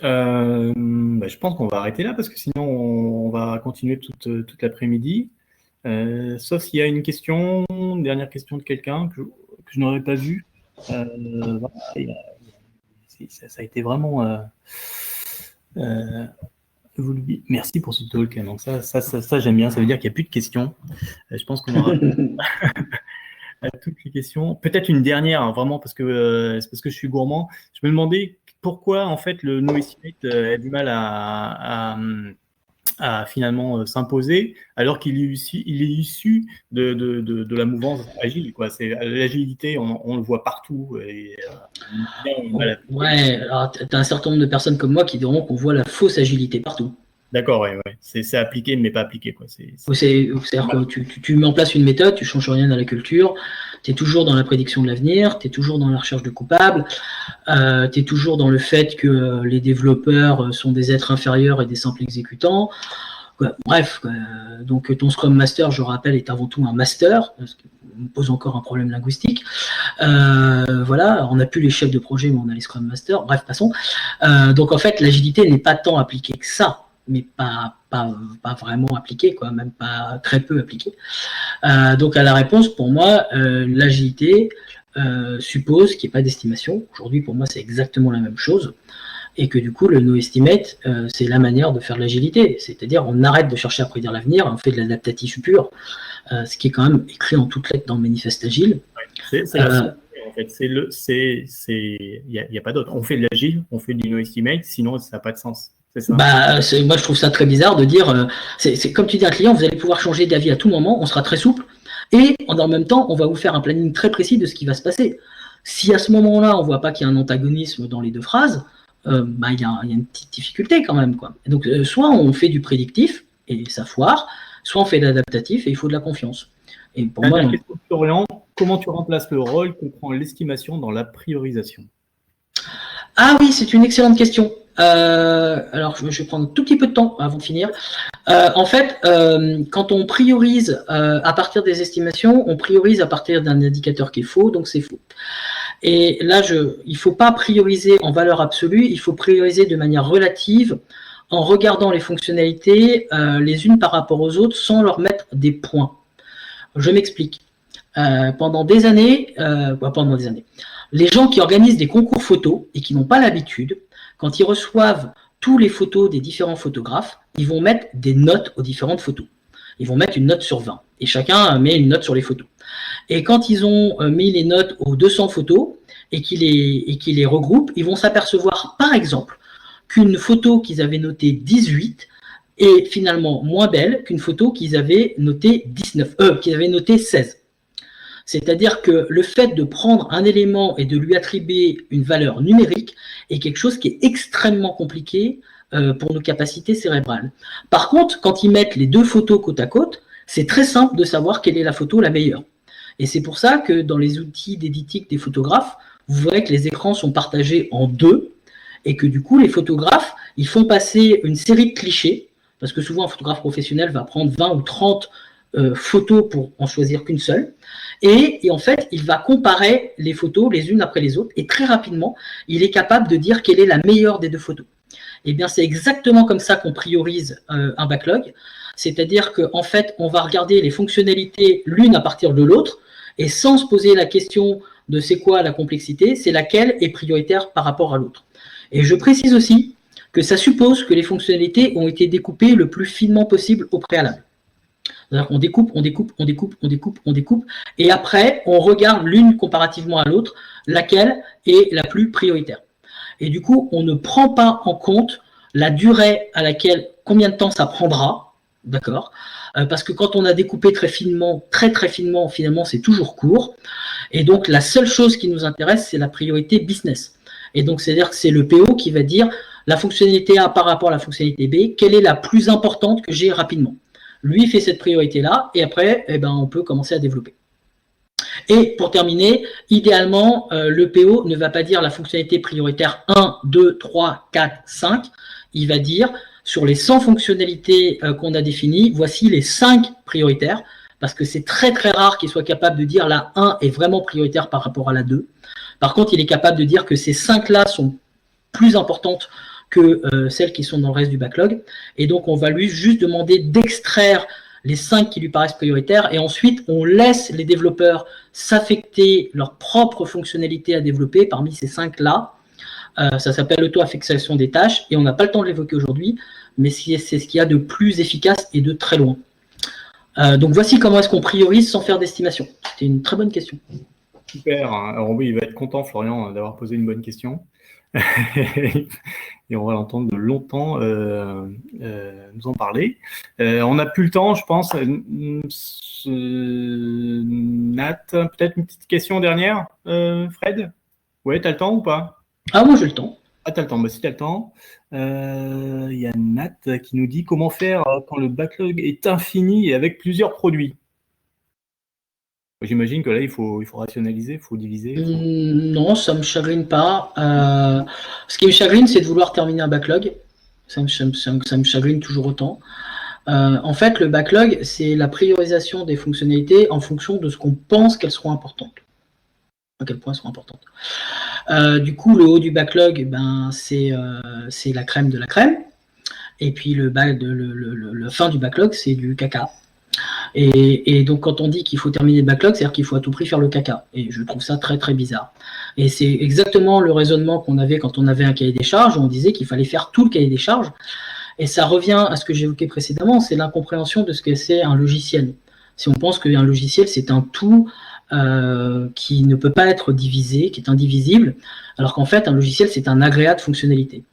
Je pense qu'on va arrêter là parce que sinon, on va continuer toute l'après-midi. Sauf s'il y a une dernière question de quelqu'un que je n'aurais pas vue. Voilà, ça a été vraiment... Merci pour ce talk. Donc ça j'aime bien. Ça veut dire qu'il n'y a plus de questions. Je pense qu'on aura à toutes les questions. Peut-être une dernière, hein, vraiment, parce que je suis gourmand. Je me demandais pourquoi, en fait, le no-estimate a du mal à finalement s'imposer, alors qu'il est issu de la mouvance agile, quoi. C'est l'agilité, on le voit partout. Ouais, alors tu as un certain nombre de personnes comme moi qui diront qu'on voit la fausse agilité partout. D'accord, ouais. C'est appliqué, mais pas appliqué, quoi. C'est-à-dire que tu mets en place une méthode, tu ne changes rien à la culture, tu es toujours dans la prédiction de l'avenir, tu es toujours dans la recherche de coupables, tu es toujours dans le fait que les développeurs sont des êtres inférieurs et des simples exécutants. Bref, donc ton Scrum Master, je rappelle, est avant tout un master, ce qui me pose encore un problème linguistique. Voilà, on n'a plus les chefs de projet, mais on a les Scrum Masters. Bref, passons. Donc en fait, l'agilité n'est pas tant appliquée que ça, mais pas vraiment appliquée, quoi, même pas très peu appliquée. Donc à la réponse, pour moi, l'agilité suppose qu'il n'y ait pas d'estimation. Aujourd'hui, pour moi, c'est exactement la même chose. Et que du coup, le no-estimate, c'est la manière de faire de l'agilité. C'est-à-dire, on arrête de chercher à prédire l'avenir, on fait de l'adaptatif pur, ce qui est quand même écrit en toutes lettres dans le manifeste agile. C'est en fait, il n'y a pas d'autre. On fait de l'agile, on fait du no-estimate, sinon ça n'a pas de sens. Ça. Moi, je trouve ça très bizarre de dire, c'est comme tu dis à un client, vous allez pouvoir changer d'avis à tout moment, on sera très souple, et en même temps, on va vous faire un planning très précis de ce qui va se passer. Si à ce moment-là, on ne voit pas qu'il y a un antagonisme dans les deux phrases, il y a une petite difficulté quand même, quoi. Donc, soit on fait du prédictif, et ça foire, soit on fait de l'adaptatif, et il faut de la confiance. Et pour moi, Florian, comment tu remplaces le rôle que prend l'estimation dans la priorisation? Ah oui, c'est une excellente question. Alors, je vais prendre un tout petit peu de temps avant de finir. En fait, quand on priorise à partir des estimations, on priorise à partir d'un indicateur qui est faux, donc c'est faux. Et là, il ne faut pas prioriser en valeur absolue, il faut prioriser de manière relative en regardant les fonctionnalités les unes par rapport aux autres sans leur mettre des points. Je m'explique. Pendant des années, les gens qui organisent des concours photos et qui n'ont pas l'habitude, quand ils reçoivent tous les photos des différents photographes, ils vont mettre des notes aux différentes photos. Ils vont mettre une note sur 20 et chacun met une note sur les photos. Et quand ils ont mis les notes aux 200 photos et qu'ils les regroupent, ils vont s'apercevoir, par exemple, qu'une photo qu'ils avaient notée 18 est finalement moins belle qu'une photo qu'ils avaient notée 16. C'est-à-dire que le fait de prendre un élément et de lui attribuer une valeur numérique est quelque chose qui est extrêmement compliqué pour nos capacités cérébrales. Par contre, quand ils mettent les deux photos côte à côte, c'est très simple de savoir quelle est la photo la meilleure. Et c'est pour ça que dans les outils d'éditing des photographes, vous verrez que les écrans sont partagés en deux et que du coup, les photographes, ils font passer une série de clichés, parce que souvent, un photographe professionnel va prendre 20 ou 30 photos pour en choisir qu'une seule. Et en fait, il va comparer les photos les unes après les autres et très rapidement, il est capable de dire quelle est la meilleure des deux photos. Et bien, c'est exactement comme ça qu'on priorise un backlog. C'est-à-dire qu'en fait, on va regarder les fonctionnalités l'une à partir de l'autre et sans se poser la question de c'est quoi la complexité, c'est laquelle est prioritaire par rapport à l'autre. Et je précise aussi que ça suppose que les fonctionnalités ont été découpées le plus finement possible au préalable. On découpe, et après, on regarde l'une comparativement à l'autre, laquelle est la plus prioritaire. Et du coup, on ne prend pas en compte la durée à laquelle, combien de temps ça prendra, d'accord, parce que quand on a découpé très finement, très finement, finalement, c'est toujours court. Et donc, la seule chose qui nous intéresse, c'est la priorité business. Et donc, c'est-à-dire que c'est le PO qui va dire la fonctionnalité A par rapport à la fonctionnalité B, quelle est la plus importante que j'ai rapidement. Lui fait cette priorité-là, et après, on peut commencer à développer. Et pour terminer, idéalement, le PO ne va pas dire la fonctionnalité prioritaire 1, 2, 3, 4, 5. Il va dire, sur les 100 fonctionnalités qu'on a définies, voici les 5 prioritaires, parce que c'est très très rare qu'il soit capable de dire la 1 est vraiment prioritaire par rapport à la 2. Par contre, il est capable de dire que ces 5-là sont plus importantes que celles qui sont dans le reste du backlog. Et donc, on va lui juste demander d'extraire les 5 qui lui paraissent prioritaires, et ensuite, on laisse les développeurs s'affecter leurs propres fonctionnalités à développer parmi ces 5-là. Ça s'appelle l'auto-affectation des tâches, et on n'a pas le temps de l'évoquer aujourd'hui, mais c'est ce qu'il y a de plus efficace et de très loin. Donc, voici comment est-ce qu'on priorise sans faire d'estimation. C'était une très bonne question. Super. Alors oui, il va être content, Florian, d'avoir posé une bonne question. Et on va l'entendre longtemps nous en parler. On n'a plus le temps, je pense. Nat, peut-être une petite question dernière, Fred? Ouais, tu as le temps ou pas? Ah, moi j'ai le temps. Ah, tu as le temps. Bah, si tu as le temps, il y a Nat qui nous dit comment faire quand le backlog est infini et avec plusieurs produits. J'imagine que là, il faut rationaliser, il faut diviser. Non, ça ne me chagrine pas. Ce qui me chagrine, c'est de vouloir terminer un backlog. Ça me chagrine toujours autant. En fait, le backlog, c'est la priorisation des fonctionnalités en fonction de ce qu'on pense qu'elles seront importantes. À quel point elles seront importantes. Du coup, le haut du backlog, c'est la crème de la crème. Et puis le fin du backlog, c'est du caca. Et donc, quand on dit qu'il faut terminer le backlog, c'est-à-dire qu'il faut à tout prix faire le caca. Et je trouve ça très, très bizarre. Et c'est exactement le raisonnement qu'on avait quand on avait un cahier des charges, où on disait qu'il fallait faire tout le cahier des charges. Et ça revient à ce que j'évoquais précédemment, c'est l'incompréhension de ce que c'est un logiciel. Si on pense qu'un logiciel, c'est un tout qui ne peut pas être divisé, qui est indivisible, alors qu'en fait, un logiciel, c'est un agrégat de fonctionnalités.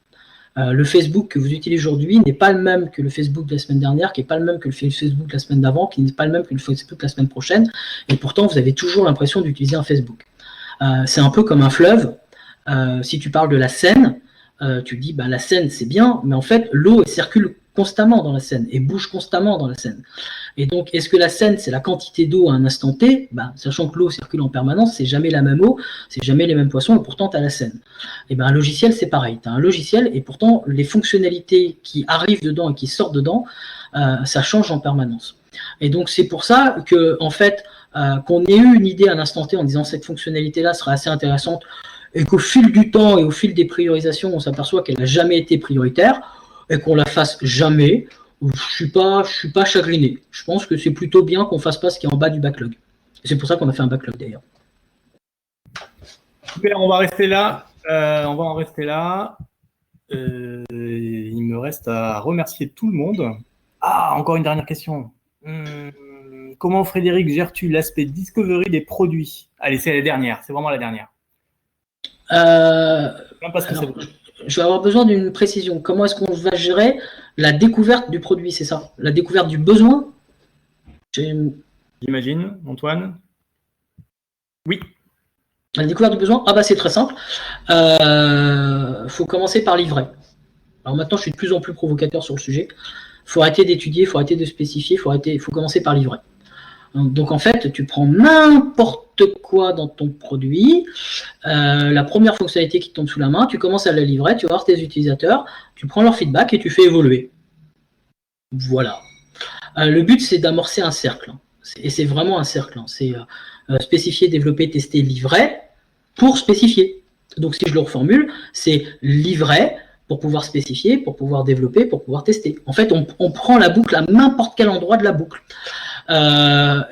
Le Facebook que vous utilisez aujourd'hui n'est pas le même que le Facebook de la semaine dernière, qui n'est pas le même que le Facebook de la semaine d'avant, qui n'est pas le même que le Facebook de la semaine prochaine, et pourtant vous avez toujours l'impression d'utiliser un Facebook. C'est un peu comme un fleuve. Si tu parles de la Seine, tu dis la Seine c'est bien, mais en fait l'eau circule constamment dans la Seine et bouge constamment dans la Seine. Et donc, est-ce que la Seine, c'est la quantité d'eau à un instant T? Sachant que l'eau circule en permanence, c'est jamais la même eau, c'est jamais les mêmes poissons, et pourtant, tu as la Seine. Et un logiciel, c'est pareil. Tu as un logiciel, et pourtant, les fonctionnalités qui arrivent dedans et qui sortent dedans, ça change en permanence. Et donc, c'est pour ça que, en fait, qu'on ait eu une idée à un instant T en disant cette fonctionnalité-là sera assez intéressante, et qu'au fil du temps et au fil des priorisations, on s'aperçoit qu'elle n'a jamais été prioritaire, et qu'on la fasse jamais, je suis pas chagriné. Je pense que c'est plutôt bien qu'on fasse pas ce qui est en bas du backlog. C'est pour ça qu'on a fait un backlog d'ailleurs. Super, on va rester là. On va en rester là. Il me reste à remercier tout le monde. Ah, encore une dernière question. Comment, Frédéric, gères-tu l'aspect discovery des produits? Allez, c'est la dernière. C'est vraiment la dernière. Je vais avoir besoin d'une précision. Comment est-ce qu'on va gérer la découverte du produit, c'est ça? La découverte du besoin? J'imagine, Antoine? Oui. La découverte du besoin? C'est très simple. Faut commencer par livret. Alors maintenant, je suis de plus en plus provocateur sur le sujet. Faut arrêter d'étudier, faut arrêter de spécifier, faut commencer par livret. Donc en fait, tu prends n'importe quoi dans ton produit, la première fonctionnalité qui te tombe sous la main, tu commences à la livrer, tu vas voir tes utilisateurs, tu prends leur feedback et tu fais évoluer. Voilà. Le but, c'est d'amorcer un cercle. Et c'est vraiment un cercle. C'est spécifier, développer, tester, livrer pour spécifier. Donc si je le reformule, c'est livrer pour pouvoir spécifier, pour pouvoir développer, pour pouvoir tester. En fait, on prend la boucle à n'importe quel endroit de la boucle.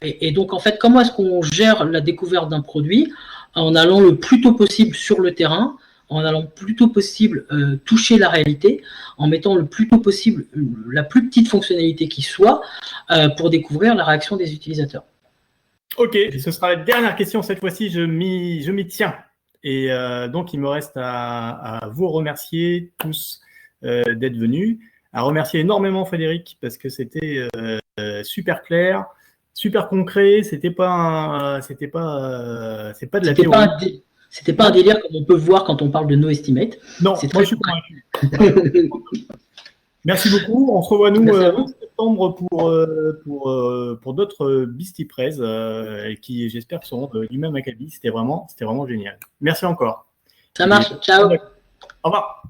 Et donc, en fait, comment est-ce qu'on gère la découverte d'un produit? En allant le plus tôt possible sur le terrain, en allant le plus tôt possible toucher la réalité, en mettant le plus tôt possible la plus petite fonctionnalité qui soit pour découvrir la réaction des utilisateurs. Ok, ce sera la dernière question. Cette fois-ci, je m'y tiens. Et donc, il me reste à vous remercier tous d'être venus. À remercier énormément Frédéric parce que c'était super clair, super concret. C'est pas de la théorie. C'était pas un délire comme on peut voir quand on parle de no estimate. Non, C'est moi très je suis convaincu. Merci beaucoup. On se revoit nous Merci à vous. en septembre pour d'autres Beastie Press qui, j'espère, seront du même acabit. C'était vraiment génial. Merci encore. Ça marche. Ciao. Au revoir.